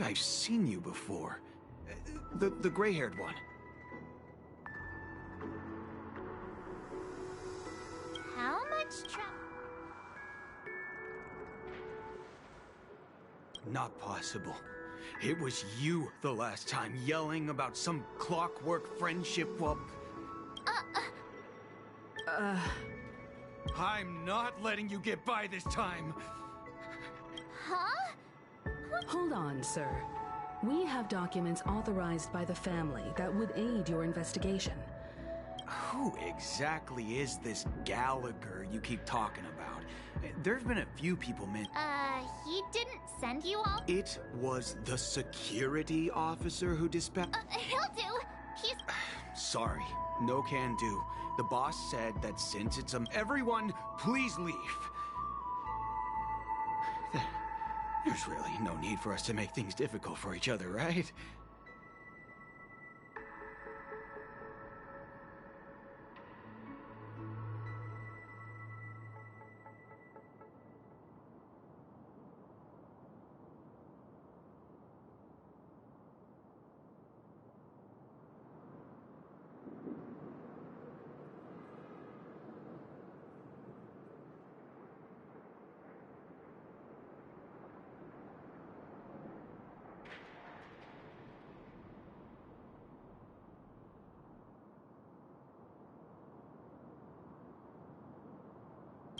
I've seen you before. The gray-haired one. How much Not possible. It was you the last time, yelling about some clockwork friendship while... I'm not letting you get by this time! Huh? Hold on, sir. We have documents authorized by the family that would aid your investigation. Who exactly is this Gallagher you keep talking about? There's been a few people he didn't send you all? It was the security officer who dispatched... He'll do. He's... Sorry. No can do. The boss said that since it's Everyone, please leave. There's really no need for us to make things difficult for each other, right?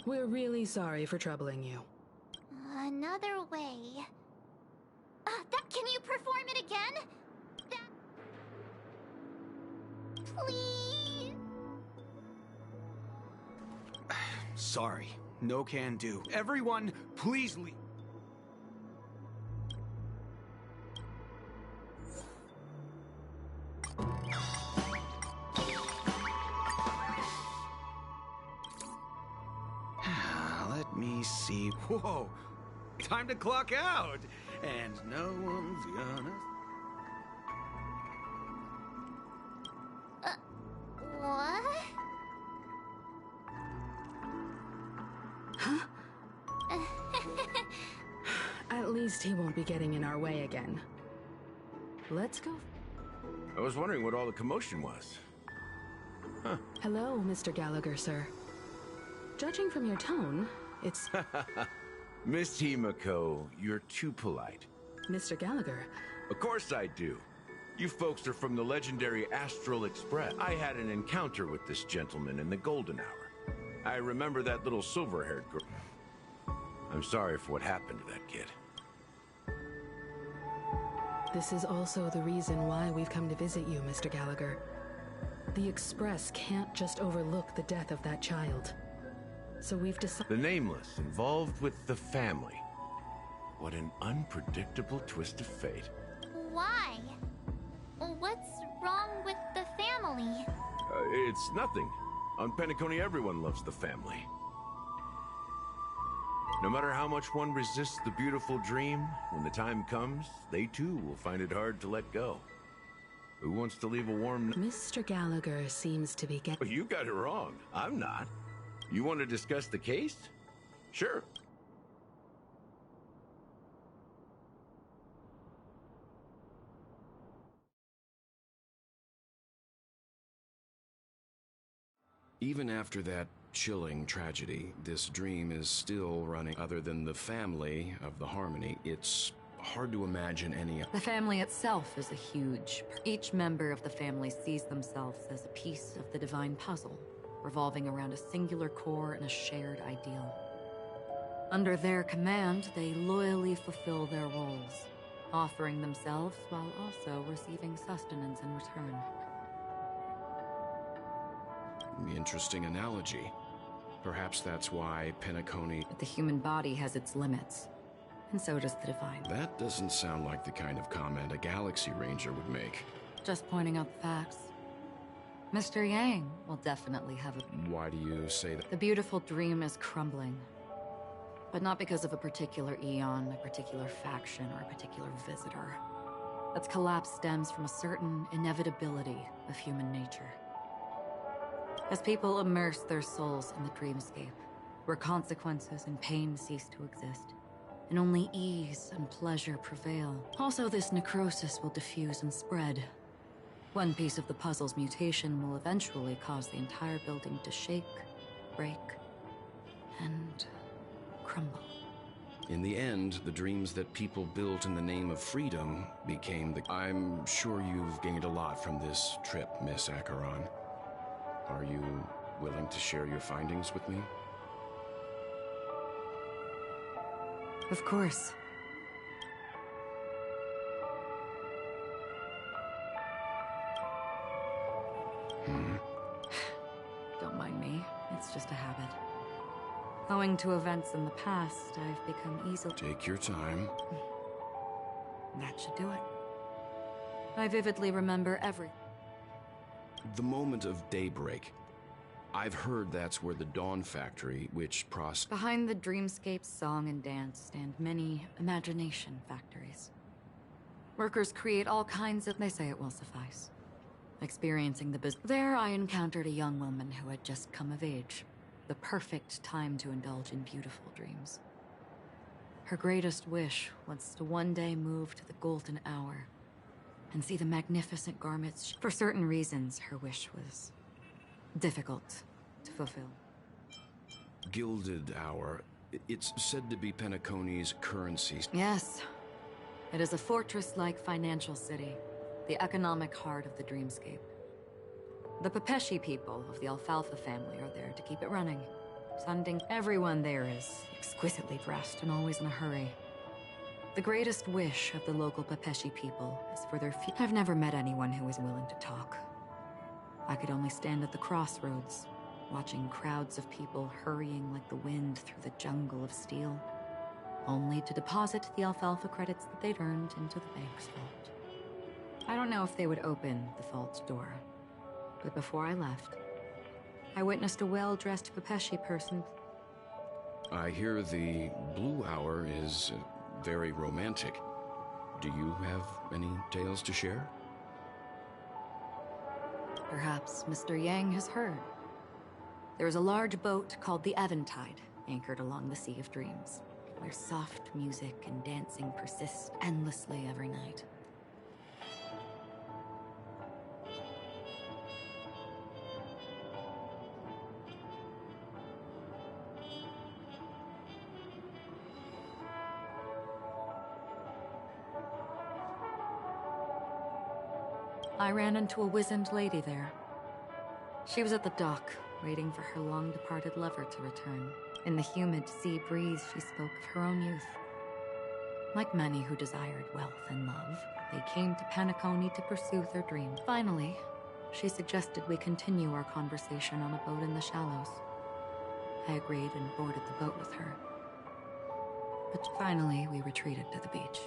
We're really sorry for troubling you. Another way. Can you perform it again? Please? Sorry. No can do. Everyone, please leave. Let me see. Whoa! Time to clock out! And no one's gonna... What? Huh? At least he won't be getting in our way again. Let's go. I was wondering what all the commotion was. Huh. Hello, Mr. Gallagher, sir. Judging from your tone, it's... Miss Himiko, you're too polite. Mr. Gallagher. Of course I do. You folks are from the legendary Astral Express. I had an encounter with this gentleman in the golden hour. I remember that little silver-haired girl. I'm sorry for what happened to that kid. This is also the reason why we've come to visit you, Mr. Gallagher. The Express can't just overlook the death of that child. So we've decided... The Nameless involved with the family. What an unpredictable twist of fate. Why? What's wrong with the family? It's nothing. On Penacony, everyone loves the family. No matter how much one resists the beautiful dream, when the time comes, they too will find it hard to let go. Who wants to leave a warm... Mr. Gallagher seems to be getting... You got it wrong. I'm not. You want to discuss the case? Sure. Even after that chilling tragedy, this dream is still running. Other than the family of the Harmony, it's hard to imagine any... The family itself is a huge... Each member of the family sees themselves as a piece of the divine puzzle, revolving around a singular core and a shared ideal. Under their command, they loyally fulfill their roles, offering themselves while also receiving sustenance in return. Interesting analogy. Perhaps that's why Penacony... But the human body has its limits, and so does the divine. That doesn't sound like the kind of comment a Galaxy Ranger would make. Just pointing out the facts. Mr. Yang will definitely have a... Why do you say that? The beautiful dream is crumbling. But not because of a particular eon, a particular faction, or a particular visitor. Its collapse stems from a certain inevitability of human nature. As people immerse their souls in the dreamscape, where consequences and pain cease to exist, and only ease and pleasure prevail. Also, this necrosis will diffuse and spread. One piece of the puzzle's mutation will eventually cause the entire building to shake, break, and crumble. In the end, the dreams that people built in the name of freedom became the... I'm sure you've gained a lot from this trip, Miss Acheron. Are you willing to share your findings with me? Of course. Don't mind me. It's just a habit. Owing to events in the past, I've become easily... Take your time. That should do it. I vividly remember every... The moment of daybreak. I've heard that's where the Dawn Factory, which Behind the dreamscape song and dance stand many imagination factories. Workers create all kinds of... They say it will suffice. Experiencing the business... There I encountered a young woman who had just come of age. The perfect time to indulge in beautiful dreams. Her greatest wish was to one day move to the golden hour and see the magnificent garments. For certain reasons, her wish was difficult to fulfill. Gilded Hour. It's said to be Penacony's currency. Yes. It is a fortress-like financial city, the economic heart of the dreamscape. The Pepeshi people of the Alfalfa family are there to keep it running. Sending everyone there is exquisitely dressed and always in a hurry. The greatest wish of the local Pepeshi people is for their I've never met anyone who is willing to talk. I could only stand at the crossroads, watching crowds of people hurrying like the wind through the jungle of steel, only to deposit the Alfalfa credits that they'd earned into the bank's vault. I don't know if they would open the vault door, but before I left, I witnessed a well-dressed Pepeshi person. I hear the Blue Hour is very romantic. Do you have any tales to share? Perhaps Mr. Yang has heard. There is a large boat called the Eventide, anchored along the Sea of Dreams, where soft music and dancing persist endlessly every night. I ran into a wizened lady there. She was at the dock, waiting for her long-departed lover to return. In the humid sea breeze, she spoke of her own youth. Like many who desired wealth and love, they came to Penacony to pursue their dreams. Finally, she suggested we continue our conversation on a boat in the shallows. I agreed and boarded the boat with her. But finally, we retreated to the beach.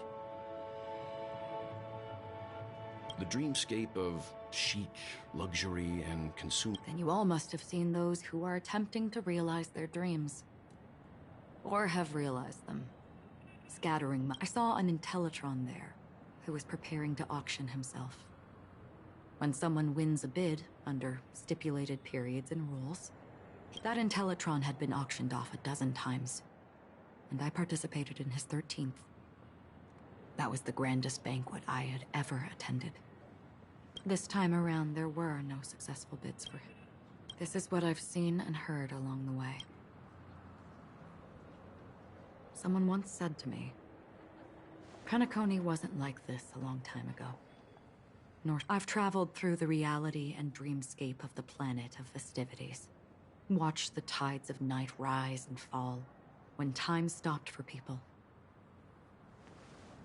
The dreamscape of chic, luxury, and consumer. Then you all must have seen those who are attempting to realize their dreams. Or have realized them. Scattering I saw an Intellitron there, who was preparing to auction himself. When someone wins a bid under stipulated periods and rules, that Intellitron had been auctioned off a dozen times, and I participated in his 13th. That was the grandest banquet I had ever attended. This time around, there were no successful bids for him. This is what I've seen and heard along the way. Someone once said to me, Penacony wasn't like this a long time ago. Nor I've traveled through the reality and dreamscape of the planet of festivities. Watched the tides of night rise and fall when time stopped for people.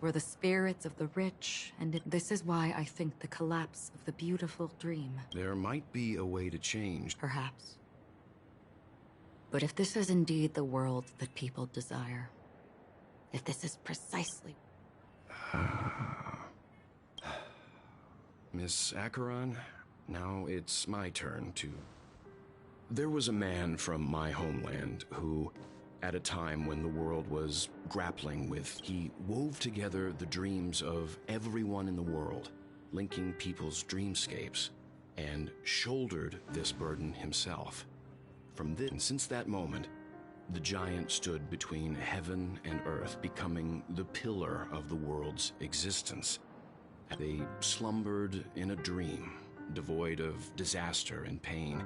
Were the spirits of the rich, and this is why I think the collapse of the beautiful dream. There might be a way to change. Perhaps. But if this is indeed the world that people desire, if this is precisely... Miss Acheron, now it's my turn to... There was a man from my homeland who, at a time when the world was grappling with, he wove together the dreams of everyone in the world, linking people's dreamscapes, and shouldered this burden himself. From this, and since that moment, the giant stood between heaven and earth, becoming the pillar of the world's existence. They slumbered in a dream, devoid of disaster and pain,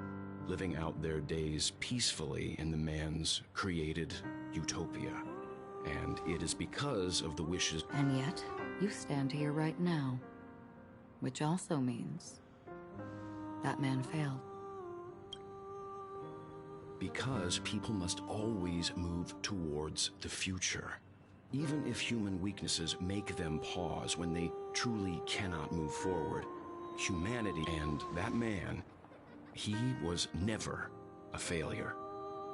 living out their days peacefully in the man's created utopia. And it is because of the wishes... And yet, you stand here right now. Which also means... that man failed. Because people must always move towards the future. Even if human weaknesses make them pause when they truly cannot move forward, humanity and that man, he was never a failure.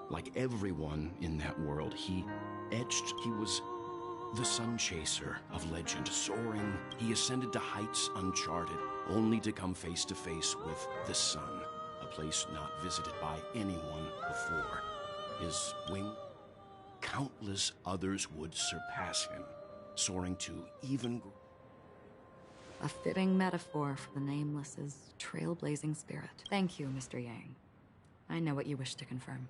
Like everyone in that world, he was the sun chaser of legend, soaring. He ascended to heights uncharted, only to come face to face with the sun, a place not visited by anyone before. His wing, countless others would surpass him, soaring to even... A fitting metaphor for the Nameless's trailblazing spirit. Thank you, Mr. Yang. I know what you wish to confirm.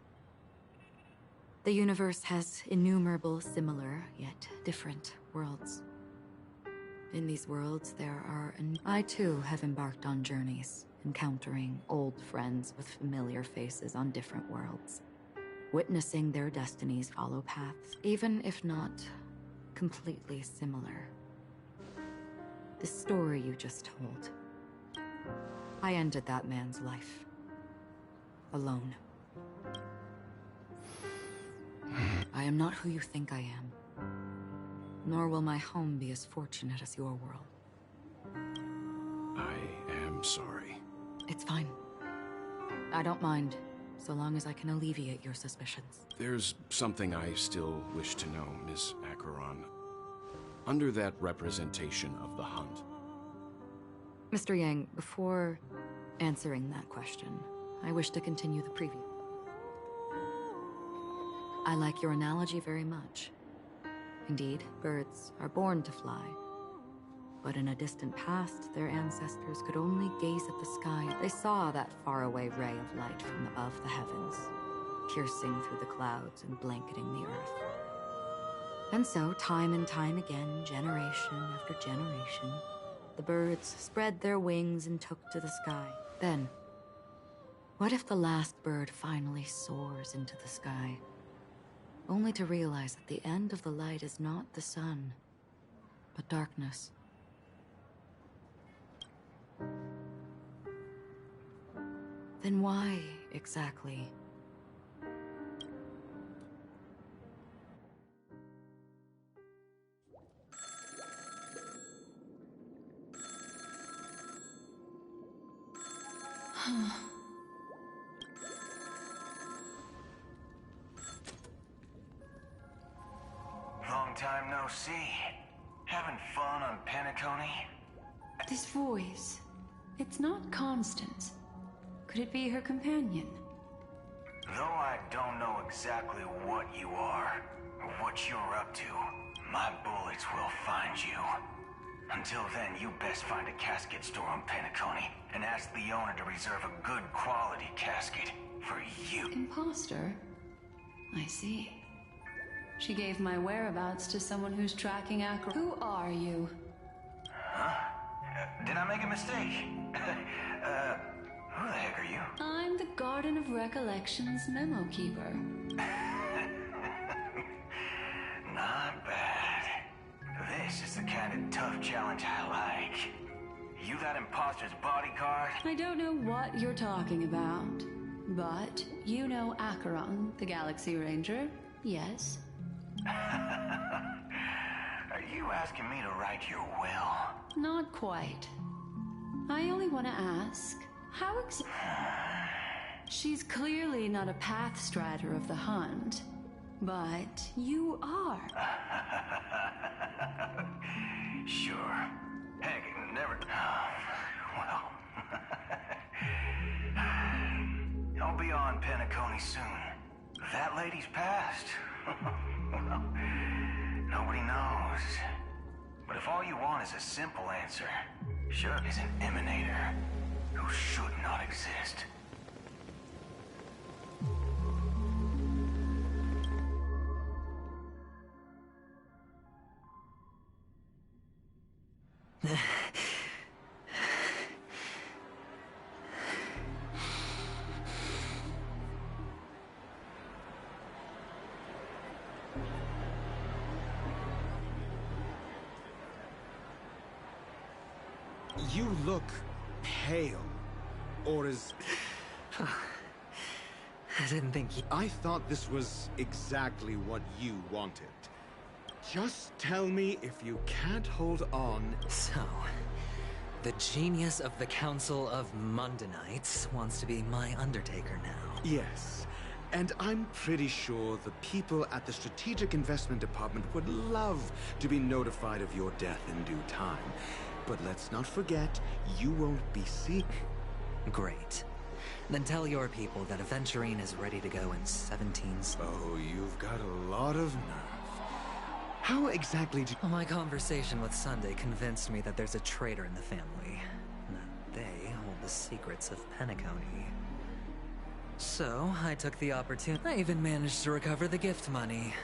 The universe has innumerable similar, yet different worlds. In these worlds, there are... I too have embarked on journeys, encountering old friends with familiar faces on different worlds, witnessing their destinies follow paths, even if not completely similar. The story you just told. I ended that man's life. Alone. I am not who you think I am. Nor will my home be as fortunate as your world. I am sorry. It's fine. I don't mind, so long as I can alleviate your suspicions. There's something I still wish to know, Miss Acheron. Under that representation of the hunt. Mr. Yang, before answering that question, I wish to continue the preview. I like your analogy very much. Indeed, birds are born to fly. But in a distant past, their ancestors could only gaze at the sky. They saw that faraway ray of light from above the heavens, piercing through the clouds and blanketing the earth. And so, time and time again, generation after generation, the birds spread their wings and took to the sky. Then, what if the last bird finally soars into the sky, only to realize that the end of the light is not the sun, but darkness? Then why, exactly? Long time no see. Having fun on Penacony? This voice, it's not Constance. Could it be her companion? Though I don't know exactly what you are, or what you're up to, my bullets will find you. Until then, you best find a casket store on Penacony and ask the owner to reserve a good quality casket for you. Imposter? I see. She gave my whereabouts to someone who's tracking Acro. Who are you? Huh? Did I make a mistake? Who the heck are you? I'm the Garden of Recollections memo keeper. Not bad. This is the kind of tough challenge I like. You that imposter's bodyguard? I don't know what you're talking about, but you know Acheron, the Galaxy Ranger, yes? Are you asking me to write your will? Not quite. I only want to ask, how She's clearly not a path strider of the hunt, but you are. Sure. Heck, never... Well... I'll be on Penacony soon. That lady's passed. Well, nobody knows. But if all you want is a simple answer, sure is an emanator who should not exist. You look pale. Or is... I didn't think you... I thought this was exactly what you wanted. Just tell me if you can't hold on. So, the genius of the Council of Mundanites wants to be my Undertaker now. Yes. And I'm pretty sure the people at the Strategic Investment Department would love to be notified of your death in due time. But let's not forget, you won't be sick. Great. Then tell your people that Aventurine is ready to go in 17 seconds. Oh, you've got a lot of nerve. How exactly do... My conversation with Sunday convinced me that there's a traitor in the family. That they hold the secrets of Penacony. So, I took the opportunity. I even managed to recover the gift money.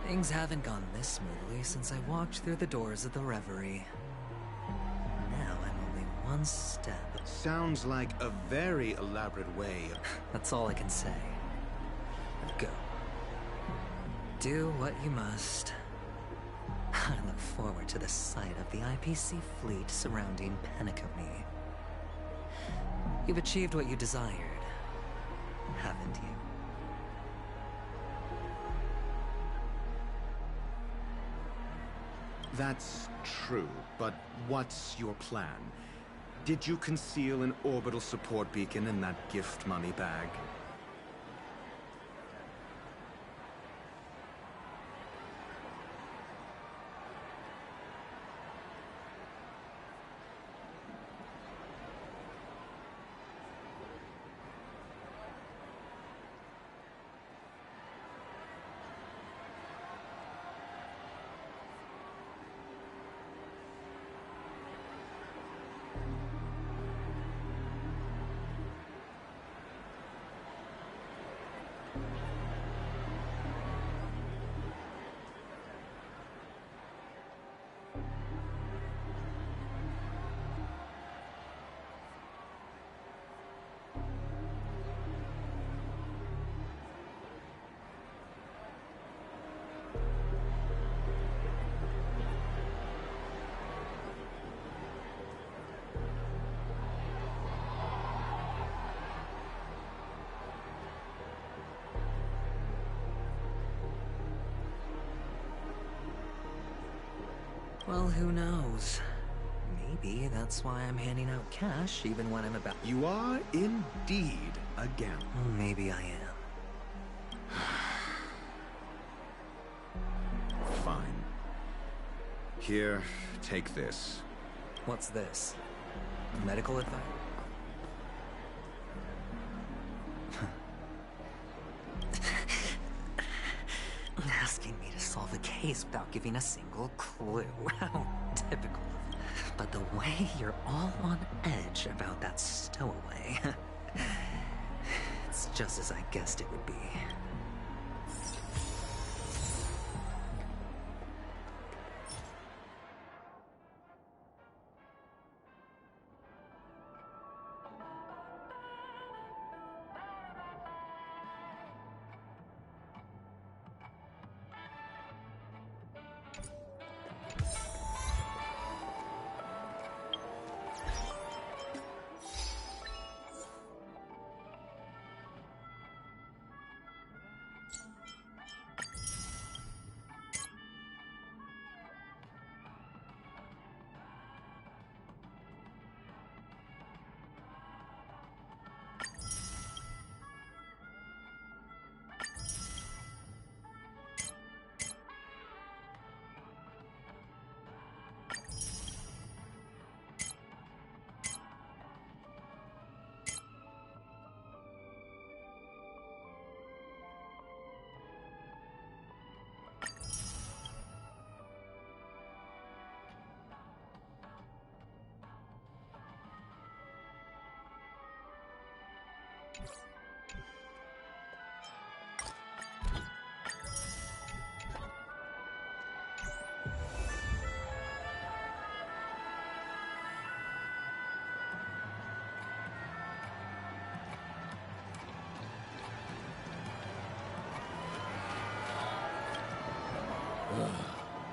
Things haven't gone this smoothly since I walked through the doors of the Reverie. Now I'm only one step. Sounds like a very elaborate way of... That's all I can say. Go. Do what you must. I look forward to the sight of the IPC fleet surrounding Penacony. You've achieved what you desired, haven't you? That's true, but what's your plan? Did you conceal an orbital support beacon in that gift money bag? Well, who knows? Maybe that's why I'm handing out cash even when I'm about... You are indeed a gambler. Maybe I am. Fine. Here, take this. What's this? Medical advice? Asking me to solve a case without giving a single clue. How typical. But the way you're all on edge about that stowaway, it's just as I guessed it would be.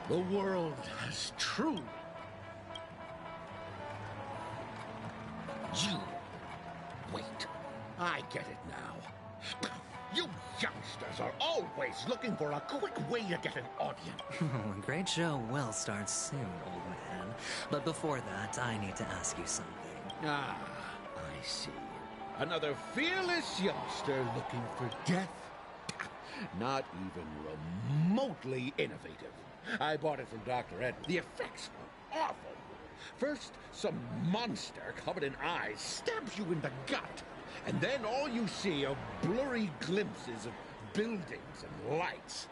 The world has truly... You... Wait. I get it now. You youngsters are always looking for a quick way to get an audience. A great show will start soon, old man. But before that, I need to ask you something. Ah, I see. Another fearless youngster looking for death? Not even remotely innovative. I bought it from Dr. Ed. The effects were awful. First, some monster covered in eyes stabs you in the gut. And then all you see are blurry glimpses of buildings and lights.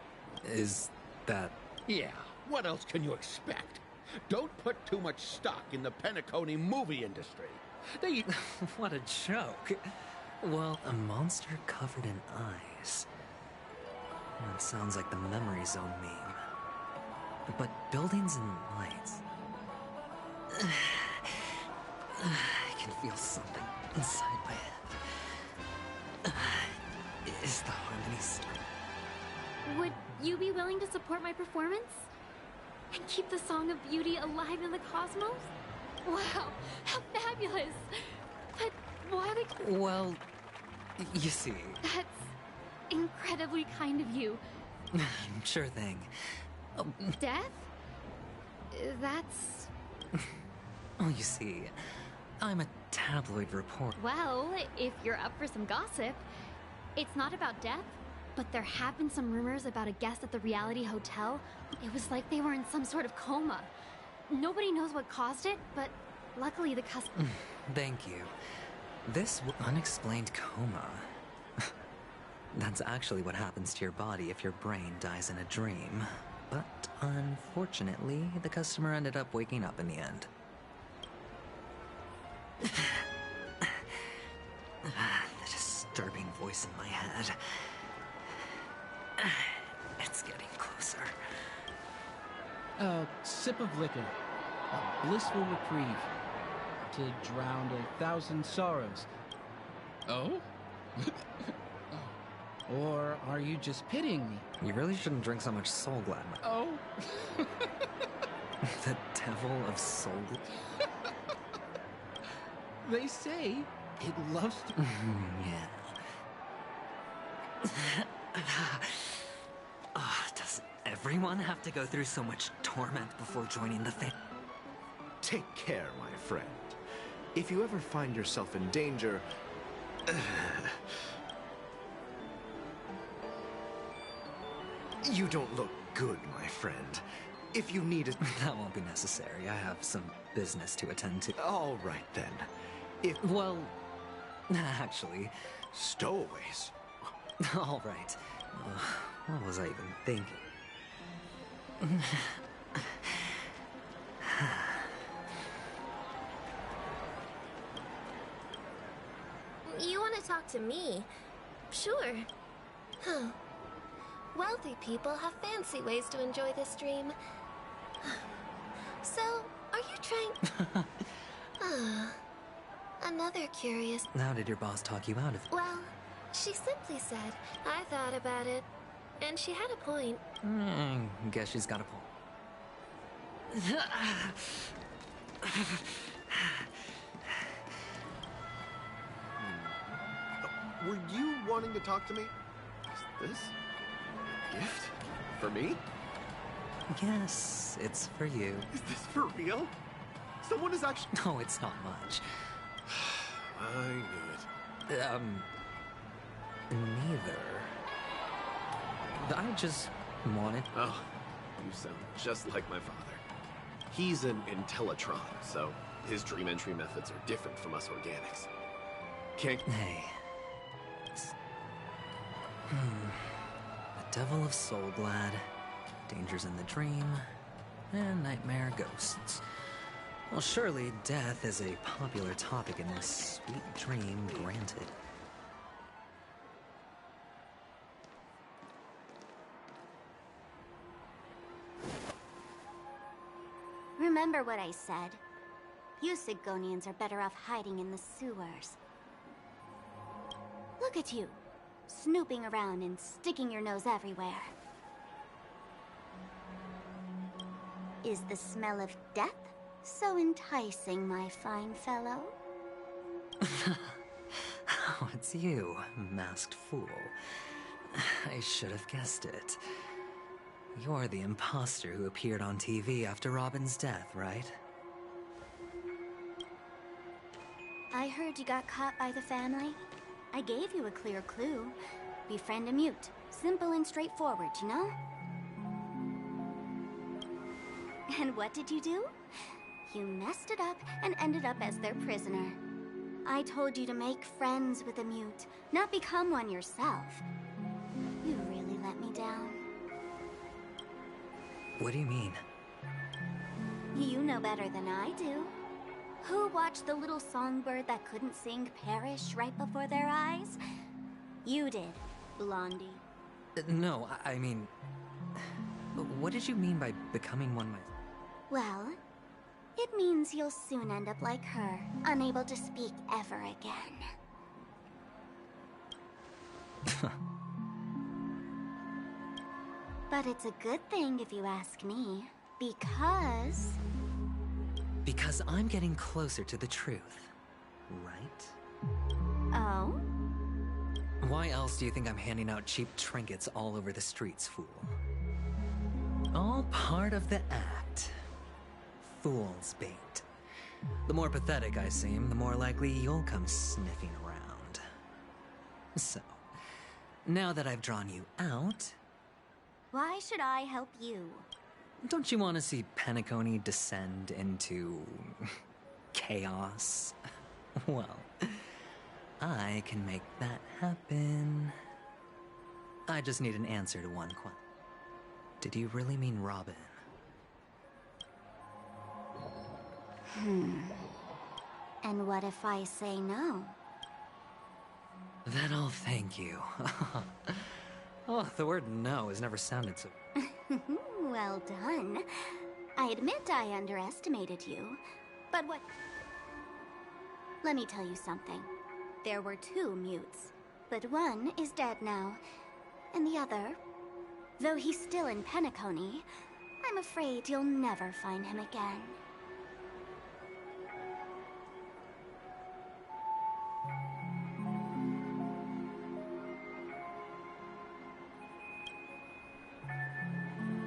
Is that... Yeah, what else can you expect? Don't put too much stock in the Penacony movie industry. They... What a joke. Well, a monster covered in eyes. That sounds like the Memory Zone meme. But buildings and lights... I can feel something inside my head. Is the harmonies... Would you be willing to support my performance? And keep the Song of Beauty alive in the cosmos? Wow, how fabulous! But why would... Well, you see... That's incredibly kind of you. Sure thing. Death? That's... Oh, you see, I'm a tabloid reporter. Well, if you're up for some gossip, it's not about death, but there have been some rumors about a guest at the reality hotel. It was like they were in some sort of coma. Nobody knows what caused it, but luckily the Thank you. This unexplained coma... That's actually what happens to your body if your brain dies in a dream. But unfortunately, the customer ended up waking up in the end. The disturbing voice in my head. It's getting closer. A sip of liquor. A blissful reprieve. To drown 1,000 sorrows. Oh? Or are you just pitying me? You really shouldn't drink so much Soul Glad. Oh? The devil of Soul They say it loves to... Does everyone have to go through so much torment before joining the thing? Take care, my friend. If you ever find yourself in danger... You don't look good, my friend. If you need it... That won't be necessary. I have some business to attend to. All right, then. If... Well... Actually... Stowaways? All right. What was I even thinking? You want to talk to me? Sure. Huh. Wealthy people have fancy ways to enjoy this dream. So, are you trying... Another curious... How did your boss talk you out of it? Well, she simply said, I thought about it, and she had a point. Guess she's got a point. Were you wanting to talk to me? Is this a gift? For me? Yes, it's for you. Is this for real? Someone is actually... No, it's not much. I knew it. Neither. I just wanted... Oh, you sound just like my father. He's an Intellitron, so his dream entry methods are different from us organics. Can't... Hey. The Devil of Soulglad, Dangers in the Dream, and Nightmare Ghosts. Well, surely death is a popular topic in this sweet dream granted. Remember what I said. You Sigonians are better off hiding in the sewers. Look at you, snooping around and sticking your nose everywhere. Is the smell of death so enticing, my fine fellow? Oh, it's you, masked fool. I should have guessed it. You're the imposter who appeared on TV after Robin's death, right? I heard you got caught by the family. I gave you a clear clue. Befriend a mute. Simple and straightforward, you know? And what did you do? You messed it up and ended up as their prisoner. I told you to make friends with a mute, not become one yourself. You really let me down. What do you mean? You know better than I do. Who watched the little songbird that couldn't sing perish right before their eyes? You did, Blondie. No, I mean... What did you mean by becoming one myself? Well, it means you'll soon end up like her, unable to speak ever again. But it's a good thing if you ask me, because... Because I'm getting closer to the truth, right? Oh? Why else do you think I'm handing out cheap trinkets all over the streets, fool? All part of the act. Fool's bait. The more pathetic I seem, the more likely you'll come sniffing around. So, now that I've drawn you out... Why should I help you? Don't you want to see Penacony descend into... chaos? Well, I can make that happen. I just need an answer to one question. Did you really mean Robin? And what if I say no? Then I'll thank you. Oh, the word no has never sounded so... Well done. I admit I underestimated you, but what... Let me tell you something. There were 2 mutes, but one is dead now, and the other, though he's still in Penacony, I'm afraid you'll never find him again.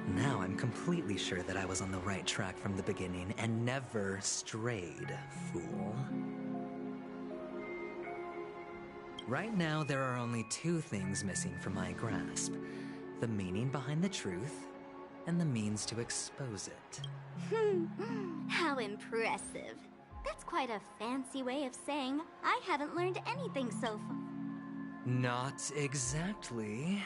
Now I'm completely sure that I was on the right track from the beginning and never strayed, fool. Right now, there are only 2 things missing from my grasp. The meaning behind the truth, and the means to expose it. How impressive. That's quite a fancy way of saying I haven't learned anything so far. Not exactly.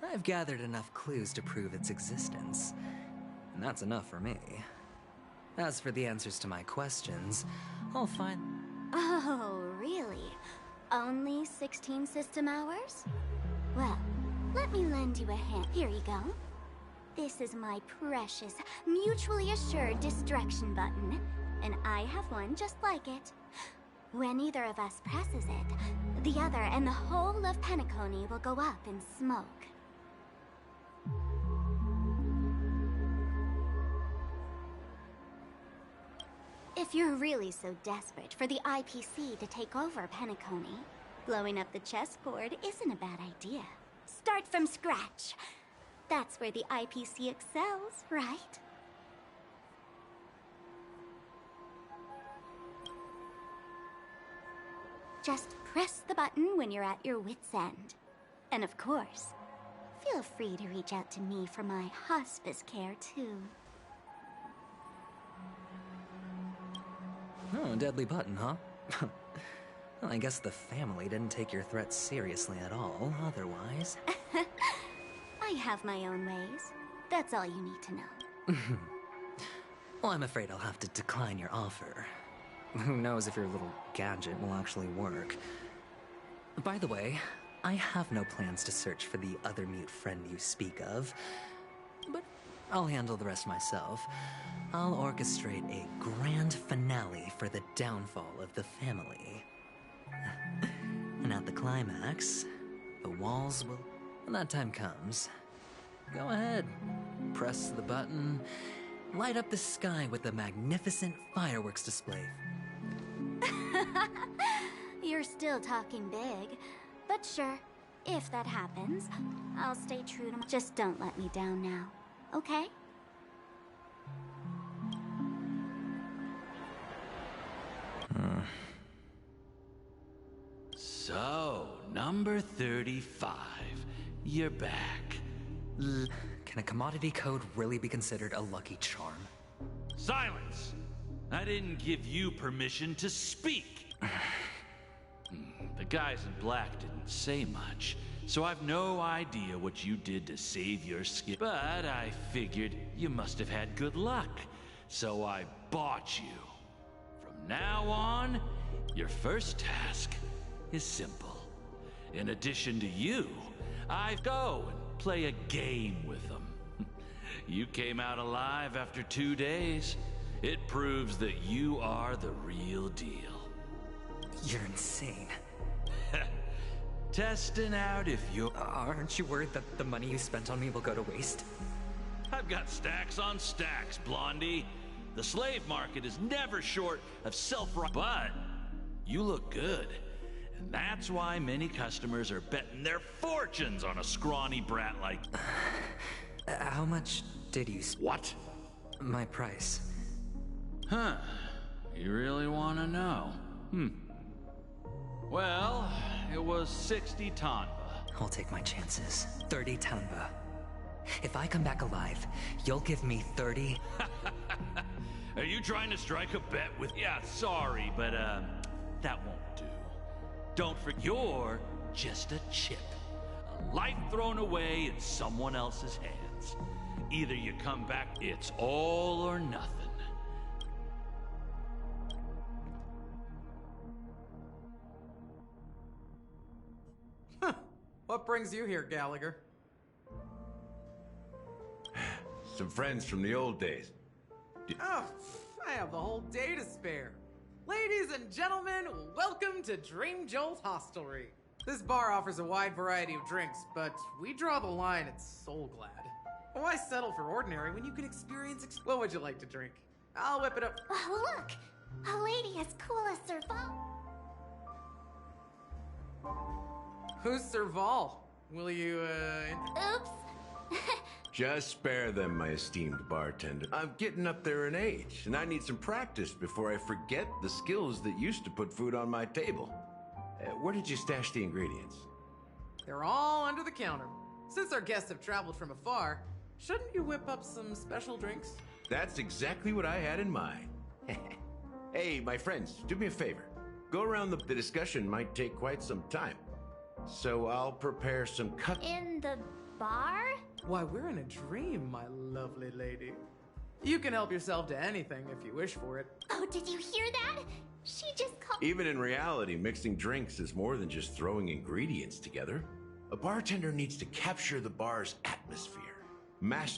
I've gathered enough clues to prove its existence, and that's enough for me. As for the answers to my questions, I'll find... Oh, really? Only 16 system hours? Well, let me lend you a hand. Here you go. This is my precious, mutually assured destruction button, and I have one just like it. When either of us presses it, the other and the whole of Penacony will go up in smoke. If you're really so desperate for the IPC to take over Penacony, blowing up the chessboard isn't a bad idea. Start from scratch. That's where the IPC excels, right? Just press the button when you're at your wit's end. And of course, feel free to reach out to me for my hospice care, too. Oh, deadly button, huh? Well, I guess the family didn't take your threats seriously at all, otherwise. I have my own ways. That's all you need to know. Well, I'm afraid I'll have to decline your offer. Who knows if your little gadget will actually work. By the way, I have no plans to search for the other mute friend you speak of, but I'll handle the rest myself. I'll orchestrate a grand finale for the downfall of the family. And at the climax, the walls will... When that time comes, go ahead, press the button, light up the sky with a magnificent fireworks display. You're still talking big, but sure, if that happens, I'll stay true to my... Just don't let me down now, okay? So, number 35. You're back. Can a commodity code really be considered a lucky charm? Silence! I didn't give you permission to speak. The guys in black didn't say much, so I've no idea what you did to save your skin. But I figured you must have had good luck, so I bought you. From now on, your first task is simple. In addition to you, I go and play a game with them. You came out alive after 2 days. It proves that you are the real deal. You're insane. Testing out if you're... Aren't you worried that the money you spent on me will go to waste? I've got stacks on stacks, Blondie. The slave market is never short of but you look good. And that's why many customers are betting their fortunes on a scrawny brat like... How much did you... What? My price. Huh. You really want to know? Well, it was 60 Tanba. I'll take my chances. 30 Tanba. If I come back alive, you'll give me 30... Are you trying to strike a bet with... Yeah, sorry, but, that won't do. Don't forget, you're just a chip. A life thrown away in someone else's hands. Either you come back, it's all or nothing. What brings you here, Gallagher? Some friends from the old days. Oh, I have the whole day to spare. Ladies and gentlemen, welcome to Dream Jolt Hostelry. This bar offers a wide variety of drinks, but we draw the line at Soul Glad. Why settle for ordinary when you can experience... What would you like to drink? I'll whip it up. Oh, look! A lady as cool as Serval. Who's Serval? Will you, Oops! Just spare them, my esteemed bartender. I'm getting up there in age, and I need some practice before I forget the skills that used to put food on my table. Where did you stash the ingredients? They're all under the counter. Since our guests have traveled from afar, shouldn't you whip up some special drinks? That's exactly what I had in mind. Hey, my friends, do me a favor. Go around the discussion might take quite some time. So I'll prepare some In the bar? Why, we're in a dream, my lovely lady. You can help yourself to anything if you wish for it. Oh, did you hear that? She just called. Even in reality, mixing drinks is more than just throwing ingredients together. A bartender needs to capture the bar's atmosphere.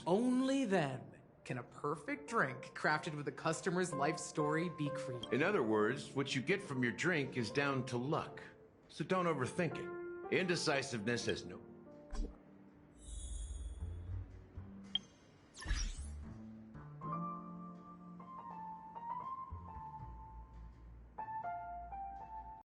Only then can a perfect drink crafted with a customer's life story be created. In other words, what you get from your drink is down to luck. So don't overthink it. Indecisiveness has no